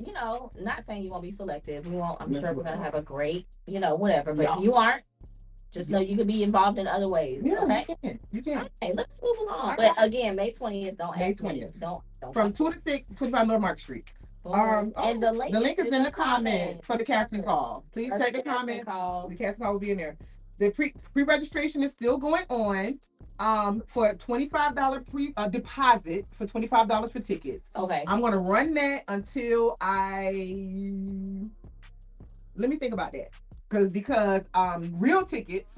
[SPEAKER 1] not saying you won't be selective. We won't. I'm sure we're gonna have a great, whatever. But if you aren't, just know you can be involved in other ways.
[SPEAKER 2] Yeah,
[SPEAKER 1] okay.
[SPEAKER 2] You can.
[SPEAKER 1] Okay, let's move along. But again, May 20th. Don't
[SPEAKER 2] May
[SPEAKER 1] ask
[SPEAKER 2] 20th.
[SPEAKER 1] Me. Don't.
[SPEAKER 2] From 2 to 6, 25 North Market Street.
[SPEAKER 1] And the link
[SPEAKER 2] is in the comments for the casting call. Please check the comments. The casting call will be in there. The pre-registration is still going on. For a $25 deposit for $25 for tickets.
[SPEAKER 1] Okay.
[SPEAKER 2] I'm gonna run that until let me think about that. Because real tickets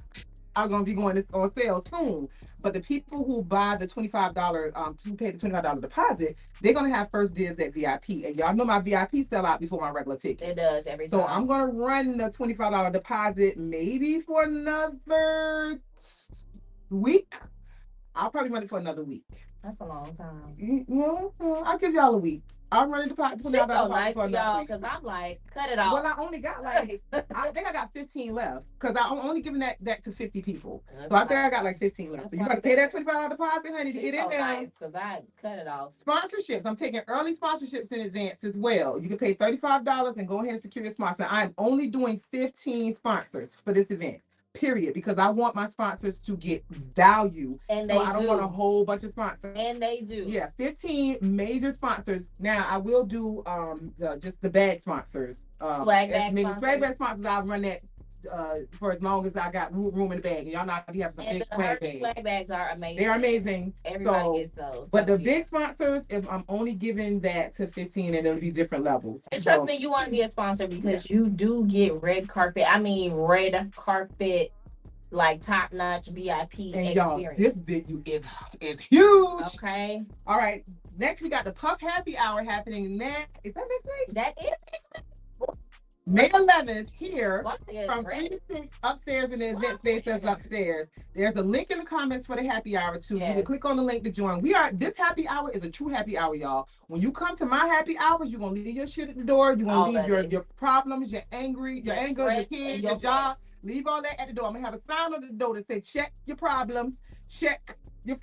[SPEAKER 2] are gonna be going on sale soon. But the people who buy the $25, who pay the $25 deposit, they're gonna have first dibs at VIP. And y'all know my VIP sell out before my regular tickets.
[SPEAKER 1] It does every time.
[SPEAKER 2] So I'm gonna run the $25 deposit maybe for another week. I'll probably run it for another week.
[SPEAKER 1] That's a long time.
[SPEAKER 2] I'll give y'all a week. I'm running the pot.
[SPEAKER 1] She's so nice to y'all because I'm like, cut it off.
[SPEAKER 2] Well, I only got like, I think I got 15 left because I'm only giving that to 50 people. So I think I got like 15 left. So you got to pay that $25 deposit, honey, to get in there.
[SPEAKER 1] Nice because I cut it off.
[SPEAKER 2] Sponsorships. I'm taking early sponsorships in advance as well. You can pay $35 and go ahead and secure your sponsor. I'm only doing 15 sponsors for this event. Period, because I want my sponsors to get value.
[SPEAKER 1] And
[SPEAKER 2] so I don't want a whole bunch of sponsors.
[SPEAKER 1] And they do.
[SPEAKER 2] Yeah, 15 major sponsors. Now I will do just the bag sponsors.
[SPEAKER 1] Swag bag
[SPEAKER 2] sponsors. I'll run that for as long as I got room in the bag. Y'all know if you have some big swag bags.
[SPEAKER 1] Swag bags are amazing.
[SPEAKER 2] They're amazing.
[SPEAKER 1] Everybody gets those.
[SPEAKER 2] But the big sponsors, if I'm only giving that to 15, and it'll be different levels.
[SPEAKER 1] And trust me, you want to be a sponsor because you do get red carpet, like top-notch VIP
[SPEAKER 2] and
[SPEAKER 1] experience.
[SPEAKER 2] Y'all, this venue is huge.
[SPEAKER 1] Okay.
[SPEAKER 2] All right. Next, we got the Puff Happy Hour happening. Is that next week?
[SPEAKER 1] That is next week.
[SPEAKER 2] May 11th here from
[SPEAKER 1] great.
[SPEAKER 2] 3 to 6 upstairs in the event space that's upstairs. There's a link in the comments for the happy hour too. Yes. You can click on the link to join. This happy hour is a true happy hour, y'all. When you come to my happy hours, you're gonna leave your shit at the door. You're gonna leave your problems, your anger, your kids, your job. Leave all that at the door. I'm gonna have a sign on the door that says check your problems, check your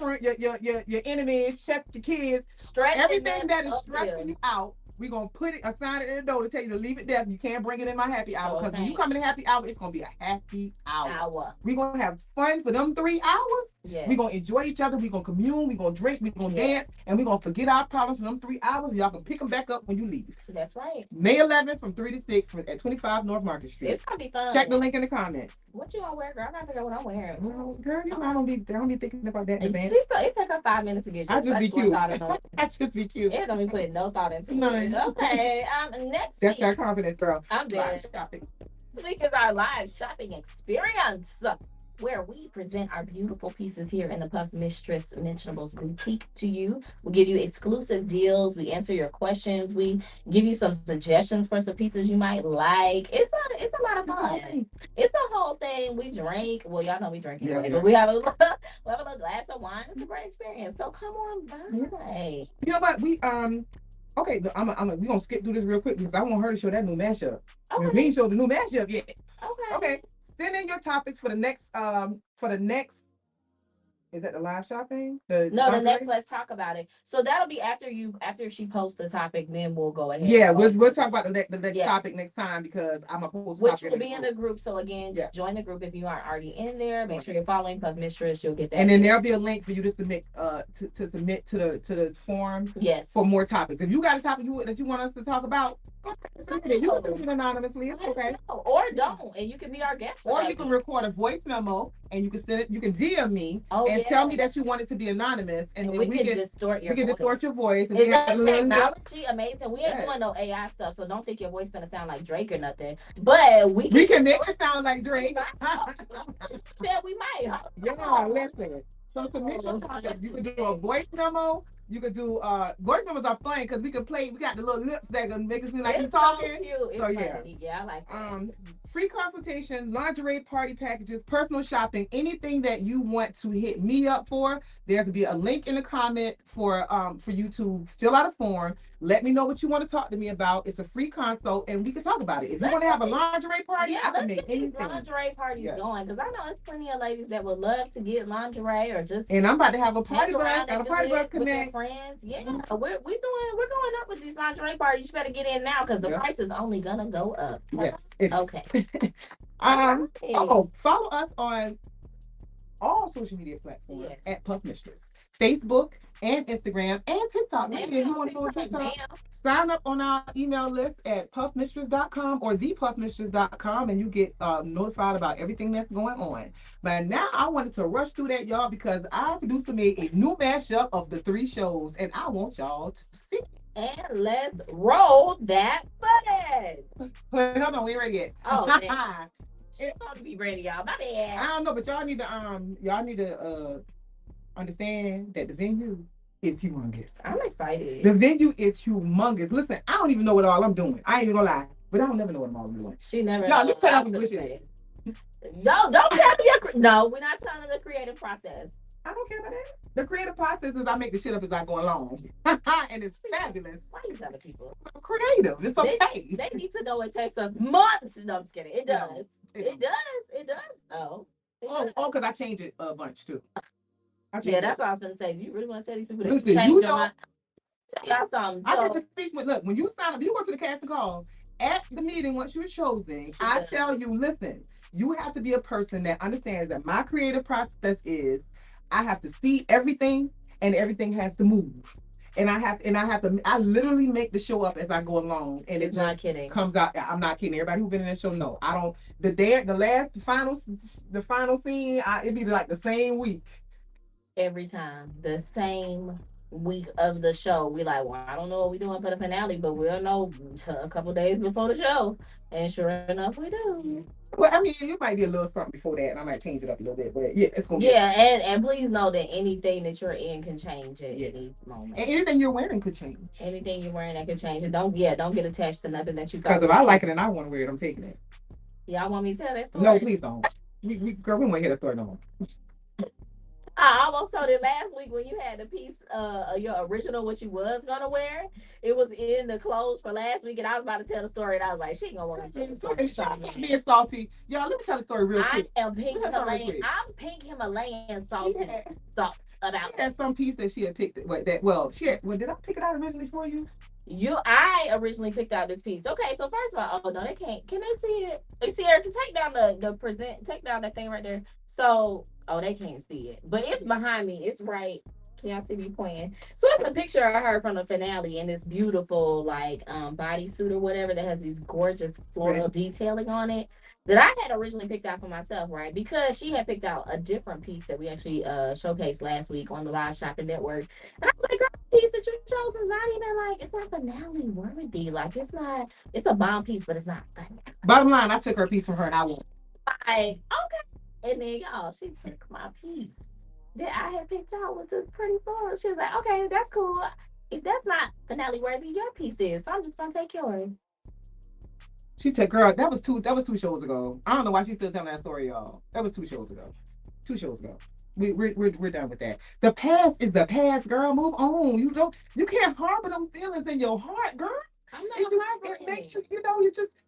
[SPEAKER 2] enemies, check your kids. Everything that is stressing you out. We're going to put a sign at the door to tell you to leave it there. You can't bring it in my happy hour. Because when you come in the happy hour, it's going to be a happy hour. We're going to have fun for them 3 hours. Yes. We're going to enjoy each other. We're going to commune. We're going to drink. We're going to dance. And we're going to forget our problems for them 3 hours. And y'all can pick them back up when you leave.
[SPEAKER 1] That's right.
[SPEAKER 2] May 11th from 3 to 6 at 25 North Market Street.
[SPEAKER 1] It's going to be fun.
[SPEAKER 2] Check the link in the comments.
[SPEAKER 1] What you going to wear, girl? I got to figure out what I'm wearing.
[SPEAKER 2] Well, girl, you know, I don't be thinking about that in advance.
[SPEAKER 1] It took her 5 minutes to get you.
[SPEAKER 2] I just be cute. I just be cute.
[SPEAKER 1] It's going to be putting no thought into it. Okay. Next
[SPEAKER 2] That's
[SPEAKER 1] week,
[SPEAKER 2] that confidence, girl.
[SPEAKER 1] I'm dead. This week is our live shopping experience, where we present our beautiful pieces here in the Puff Mistress Mentionables Boutique to you. We give you exclusive deals. We answer your questions. We give you some suggestions for some pieces you might like. It's a lot of fun. It's a whole thing. We drink. Well, y'all know we drink anyway, but we have a little glass of wine. It's a great experience. So come on by.
[SPEAKER 2] You know what? Okay, we're gonna skip through this real quick because I want her to show that new mashup. Okay. We ain't showed the new mashup yet. Okay. Send in your topics for the next is that the live shopping?
[SPEAKER 1] The next let's talk about it. So that'll be after she posts the topic, then we'll go ahead.
[SPEAKER 2] Yeah, we'll talk about the next topic next time because I'm gonna post
[SPEAKER 1] which will be in the group. So again, just join the group if you aren't already in there. Make sure you're following Puff Mistress. You'll get that.
[SPEAKER 2] And then there'll be a link for you to submit to submit to the form.
[SPEAKER 1] Yes.
[SPEAKER 2] For more topics. If you got a topic that you want us to talk about, you can submit it anonymously. It's okay.
[SPEAKER 1] Or don't, and you can be our guest.
[SPEAKER 2] Or you can record a voice memo and you can send it. You can DM me and tell me that you want it to be anonymous, and then we can distort your voice. And
[SPEAKER 1] is that technology amazing? We ain't doing no AI stuff, so don't think your voice gonna sound like Drake or nothing. But we can
[SPEAKER 2] make it sound like Drake.
[SPEAKER 1] Said we might.
[SPEAKER 2] Yeah, listen. So submit your topics. You can do a voice memo. You could do voice memos are fun because we got the little lips that can make it seem like you're talking.
[SPEAKER 1] So yeah, I like that.
[SPEAKER 2] Free consultation, lingerie party packages, personal shopping, anything that you want to hit me up for. There's be a link in the comment for you to fill out a form. Let me know what you want to talk to me about. It's a free consult, and we can talk about it. If you want to have a lingerie party, I can make anything.
[SPEAKER 1] Lingerie parties going because I know there's plenty of ladies that would love to get lingerie or just.
[SPEAKER 2] And I'm about to have a party bus. Got a party bus connect.
[SPEAKER 1] Friends, we're going up with these lingerie parties. You better get in now because the price is only gonna go up.
[SPEAKER 2] Yes.
[SPEAKER 1] Okay.
[SPEAKER 2] Follow us on all social media platforms at Puff Mistress, Facebook and Instagram and TikTok. If you want to go on TikTok, sign up on our email list at puffmistress.com or thepuffmistress.com and you get notified about everything that's going on. But now I wanted to rush through that, y'all, because our producer made a new mashup of the 3 shows and I want y'all to see.
[SPEAKER 1] And let's roll that footage.
[SPEAKER 2] Hold on, we ain't ready yet.
[SPEAKER 1] Oh, she's supposed to be ready, y'all. My bad.
[SPEAKER 2] I don't know, but y'all need to understand that the venue is humongous.
[SPEAKER 1] I'm excited.
[SPEAKER 2] The venue is humongous. Listen, I don't even know what all I'm doing. I ain't even gonna lie, but I don't never know what I'm all doing.
[SPEAKER 1] She never.
[SPEAKER 2] Y'all, let me tell y'all some bullshit.
[SPEAKER 1] No, don't tell me. No, we're not telling the creative process.
[SPEAKER 2] I don't care about that. The creative process is I make the shit up as I go along. And it's fabulous.
[SPEAKER 1] Why you telling people?
[SPEAKER 2] I'm creative. It's okay.
[SPEAKER 1] They need to know it takes us months. No, I'm just kidding. It does.
[SPEAKER 2] No,
[SPEAKER 1] It does. It does. Oh.
[SPEAKER 2] Because I change it a bunch too.
[SPEAKER 1] Yeah, that's what I was gonna say. Do you really want to tell these people that
[SPEAKER 2] Listen,
[SPEAKER 1] change
[SPEAKER 2] you
[SPEAKER 1] your
[SPEAKER 2] know,
[SPEAKER 1] mind? Tell y'all something.
[SPEAKER 2] I
[SPEAKER 1] So,
[SPEAKER 2] get the speech with look, when you sign up, you go to the casting call at the meeting once you're chosen. I tell you, listen, you have to be a person that understands that my creative process is I have to see everything and everything has to move. And I literally make the show up as I go along, and it's
[SPEAKER 1] not kidding.
[SPEAKER 2] Comes out. I'm not kidding. Everybody who's been in this show know. I don't. The final scene. It'd be like the same week.
[SPEAKER 1] Every time, the same week of the show, we like, well, I don't know what we're doing for the finale, but we'll know a couple days before the show, and sure enough, we do.
[SPEAKER 2] Well, I mean, it might be a little something before that, and I might change it up a little bit, but yeah, it's gonna be.
[SPEAKER 1] Yeah, and please know that anything that you're in can change at any moment.
[SPEAKER 2] And anything you're wearing could change.
[SPEAKER 1] Anything you're wearing that could change. And don't get attached to nothing that you.
[SPEAKER 2] Because if I like it and I want to wear it, I'm taking it.
[SPEAKER 1] Y'all want me to tell that story?
[SPEAKER 2] No, please don't. Girl, we want to hear that story no more.
[SPEAKER 1] I almost told it last week when you had the piece, your original, what you was gonna wear. It was in the clothes for last week, and I was about to tell the story, and I was like, she ain't gonna want to tell the story.
[SPEAKER 2] Stop being salty. Y'all, let me tell the story real quick.
[SPEAKER 1] I am pink Himalayan. I'm pink Himalayan salty. Salt about.
[SPEAKER 2] She had some piece that she had picked. Did I pick it out originally for you?
[SPEAKER 1] I originally picked out this piece. Okay, so first of all, oh no, they can't. Can they see it? You see, Erica, take down take down that thing right there. So, they can't see it, but it's behind me. It's right. Can y'all see me pointing? So it's a picture I heard from the finale in this beautiful bodysuit or whatever that has these gorgeous floral detailing on it that I had originally picked out for myself, right? Because she had picked out a different piece that we actually showcased last week on the Live Shopping Network. And I was like, girl, the piece that you chose is not even it's not finale worthy. Like, it's a bomb piece, but it's not finale.
[SPEAKER 2] Bottom line, I took her piece from her and I won.
[SPEAKER 1] Okay. And then y'all, she took my piece that I had picked out with the pretty floral. She was like, okay, that's cool. If that's not finale worthy, your piece is. So I'm just gonna take yours.
[SPEAKER 2] She took girl. That was 2 shows ago. I don't know why she's still telling that story, y'all. That was 2 shows ago. 2 shows ago. We're done with that. The past is the past, girl. Move on. You can't harbor them feelings in your heart, girl.
[SPEAKER 1] I'm not harboring
[SPEAKER 2] it. Makes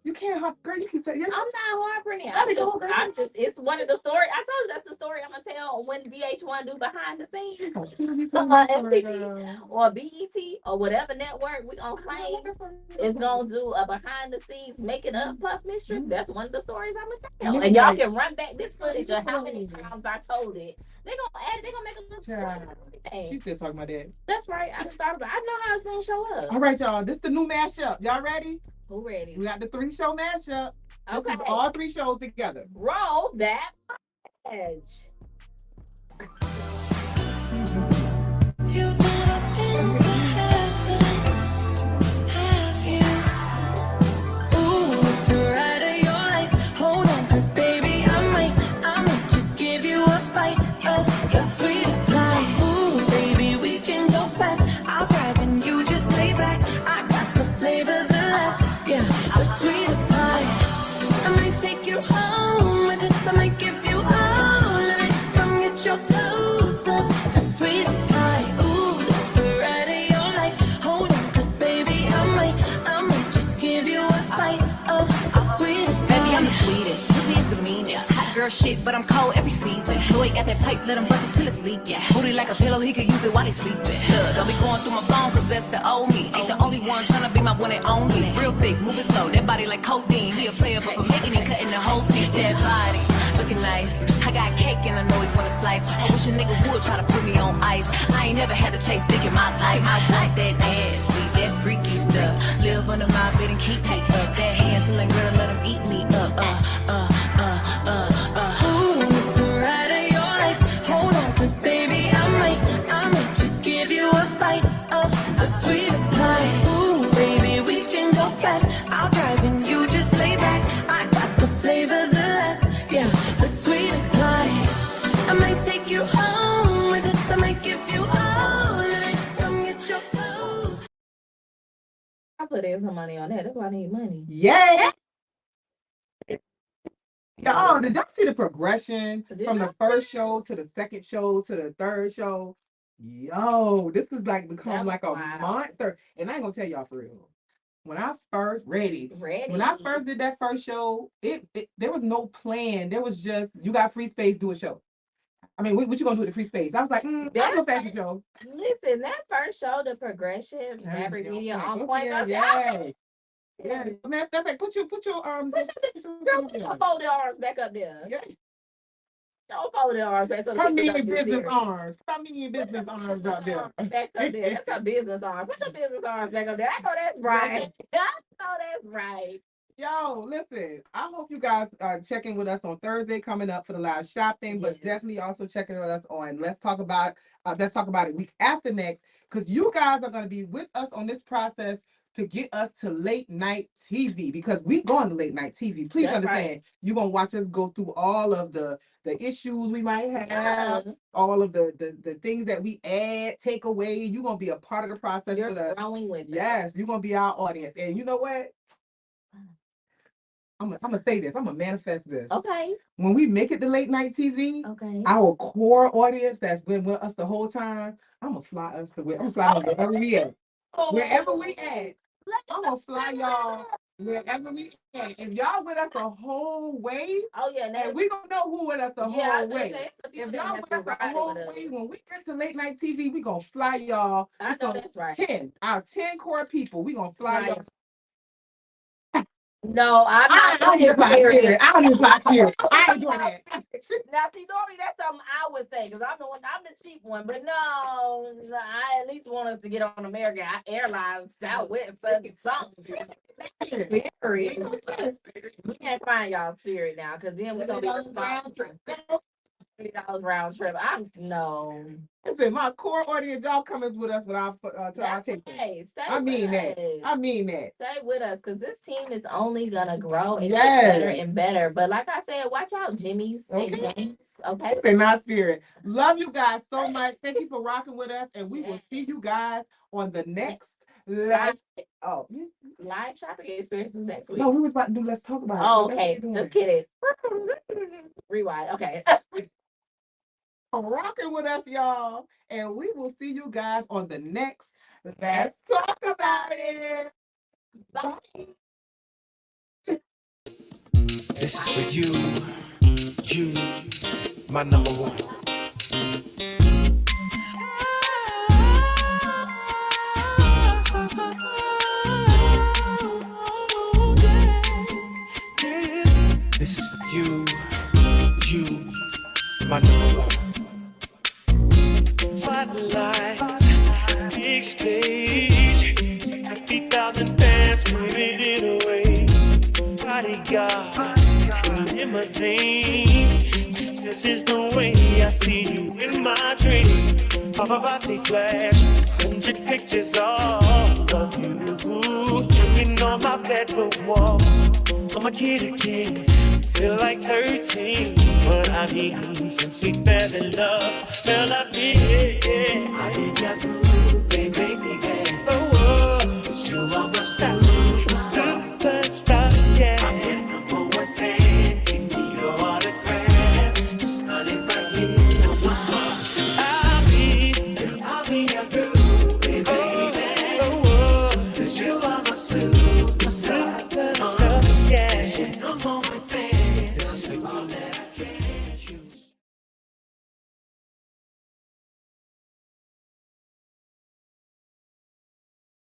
[SPEAKER 2] you can't harbor, girl. You can tell.
[SPEAKER 1] I'm not harboring it. It's one of the stories. I told you that's the story I'm gonna tell when VH1 do behind the scenes. MTV or BET or whatever network we gonna claim is gonna do a behind the scenes making up plus mistress. That's one of the stories I'm gonna tell. And y'all can run back this footage of how many times I told it. They gonna add it. They gonna make a little story.
[SPEAKER 2] She's still talking about that.
[SPEAKER 1] That's right. I just thought about it. I know how it's gonna show up.
[SPEAKER 2] All right, y'all. This is the new mashup. Y'all ready?
[SPEAKER 1] Who ready?
[SPEAKER 2] We got the 3-show mashup. This
[SPEAKER 1] Okay.
[SPEAKER 2] is all 3 shows together.
[SPEAKER 1] Roll that edge.
[SPEAKER 4] You've never been to heaven, have you? Ooh, it's the ride of your life. Hold on, 'cause baby, I might just give you a bite of your sweetest pie. Ooh, baby, we can go fast. I'll drive and you just lay back. I got the flavor, the last, yeah, the sweetest pie. I might take you home with this. I might give you all of it. Come get your dose of the sweetest pie. Ooh, it's the ride of your life. Hold on, 'cause baby, I might just give you a bite of the sweetest pie.
[SPEAKER 5] Baby, I'm the sweetest, pussy is the meanest. Hot girl shit, but I'm cold every season. Boy, got that pipe, let him bust it till it's leak. Yeah, booty like a pillow, he could use it while he sleeping. Look, don't be going through my phone, 'cause that's the old me. Ain't the only one tryna be my one and only. Real thick, moving slow, that body like codeine. He a player, but for making it, cutting the whole team. That body, looking nice. I got cake and I know he wanna slice. I wish a nigga would try to put me on ice. I ain't never had to chase dick in my life. I want that nasty, that freaky stuff. Live under my bed and keep me up. That Hansel and Gretel, let him eat me up.
[SPEAKER 4] Ooh, it's the ride of your life. Hold on, 'cause baby, I might just give you a bite of the sweetest pie. Ooh, baby, we can go fast. I'll drive and you just lay back. I got the flavor, the last, yeah, the sweetest pie. I might take you home with this. I might give you all of it. Come get your toes.
[SPEAKER 1] I put in some money on that. That's why I need money.
[SPEAKER 2] Yeah. Y'all, did y'all see the progression
[SPEAKER 1] Did
[SPEAKER 2] from
[SPEAKER 1] y'all?
[SPEAKER 2] the first show to the second show to the third show? Yo, this is like become
[SPEAKER 1] That
[SPEAKER 2] like a
[SPEAKER 1] was wild.
[SPEAKER 2] monster. And I ain't gonna tell y'all for real. When I first when
[SPEAKER 1] Ready.
[SPEAKER 2] I first did that first show, it there was no plan. There was just you got free space, do a show. I mean, what you gonna do with the free space? I was like, I'll
[SPEAKER 1] That
[SPEAKER 2] do a fashion show.
[SPEAKER 1] Listen, that first show, the progression, Maverick Media on point.
[SPEAKER 2] Yeah,
[SPEAKER 1] Yes.
[SPEAKER 2] yes. Man, that's like put your
[SPEAKER 1] Girl, put your folded arms back up there.
[SPEAKER 2] Yeah.
[SPEAKER 1] Your folded arms back so the
[SPEAKER 2] Her
[SPEAKER 1] people
[SPEAKER 2] mean
[SPEAKER 1] know you're
[SPEAKER 2] business
[SPEAKER 1] serious.
[SPEAKER 2] arms. Her mean business arms out there.
[SPEAKER 1] Back up there. That's her business arms. Put your business arms back up there. I know that's right. I know that's right.
[SPEAKER 2] Yo, listen, I hope you guys are checking with us on Thursday coming up for the live shopping, but
[SPEAKER 1] Yes.
[SPEAKER 2] definitely also checking with us on Let's Talk About It week after next, because you guys are going to be with us on this process to get us to late night TV, because we going to late night TV. Please
[SPEAKER 1] That's
[SPEAKER 2] understand,
[SPEAKER 1] right.
[SPEAKER 2] you're going to watch us go through all of the issues we might have,
[SPEAKER 1] Yeah.
[SPEAKER 2] all of the things that we add, take away. You're going to be a part of the process
[SPEAKER 1] You're
[SPEAKER 2] with us.
[SPEAKER 1] growing with us.
[SPEAKER 2] Yes, you're going to be our audience. And you know what? I'm gonna say this. I'm gonna manifest this.
[SPEAKER 1] Okay.
[SPEAKER 2] When we make it to late night TV,
[SPEAKER 1] Okay.
[SPEAKER 2] our core audience that's been with us the whole time, I'm gonna fly us to where I'm gonna fly them wherever we at. Wherever we at, I'm gonna fly y'all wherever we at. If y'all with us the whole way,
[SPEAKER 1] Oh yeah,
[SPEAKER 2] and we gonna know who with us the
[SPEAKER 1] yeah, I
[SPEAKER 2] whole
[SPEAKER 1] was gonna
[SPEAKER 2] way.
[SPEAKER 1] say, it's a few
[SPEAKER 2] If
[SPEAKER 1] of them
[SPEAKER 2] y'all
[SPEAKER 1] that's
[SPEAKER 2] with us
[SPEAKER 1] been
[SPEAKER 2] the
[SPEAKER 1] riding
[SPEAKER 2] whole
[SPEAKER 1] with us.
[SPEAKER 2] way, when we get to late night TV, we gonna fly y'all.
[SPEAKER 1] I
[SPEAKER 2] It's
[SPEAKER 1] know
[SPEAKER 2] gonna
[SPEAKER 1] that's right.
[SPEAKER 2] 10 our 10 core people. We gonna fly
[SPEAKER 1] Right.
[SPEAKER 2] y'all.
[SPEAKER 1] No, I'm
[SPEAKER 2] I
[SPEAKER 1] not.
[SPEAKER 2] don't even fly spirit. I don't even fly spirit. I ain't doing that.
[SPEAKER 1] Now, see, normally that's something I would say because I'm the cheap one. But no, I at least want us to get on American Airlines, Southwest, something. Spirit. We can't find y'all Spirit now because then we're gonna be responsible. $30 round trip. I'm no.
[SPEAKER 2] Listen, my core audience, y'all coming with us with our to our table.
[SPEAKER 1] Okay, stay
[SPEAKER 2] I mean
[SPEAKER 1] with
[SPEAKER 2] that.
[SPEAKER 1] us.
[SPEAKER 2] I mean that.
[SPEAKER 1] Stay with us because this team is only gonna grow and
[SPEAKER 2] Yes.
[SPEAKER 1] get better and better. But like I said, watch out, Jimmy's and
[SPEAKER 2] Okay.
[SPEAKER 1] James. Okay.
[SPEAKER 2] Say my spirit. Love you guys so much. Thank you for rocking with us, and we will see you guys on the next live
[SPEAKER 1] shopping experiences next week.
[SPEAKER 2] No, we was about to do Let's Talk About It.
[SPEAKER 1] Oh,
[SPEAKER 2] That's what
[SPEAKER 1] okay.
[SPEAKER 2] we're doing.
[SPEAKER 1] Just kidding. Rewind. Okay.
[SPEAKER 2] Rocking with us, y'all, and we will see you guys on the next Let's Talk About It. Bye.
[SPEAKER 6] This is for you, my number one. This is for you, my number one. Spotlights, big stage, 50,000 fans waving it away. Bodyguards, limousines. This is the way I see you in my dreams. Paparazzi flash, 100 pictures all of you. Hanging on my bedroom wall. I'm a kid again, feel like 13. But I mean, since we fell in love, felt like me, yeah. I did that good, baby, baby. Oh, you are the sound.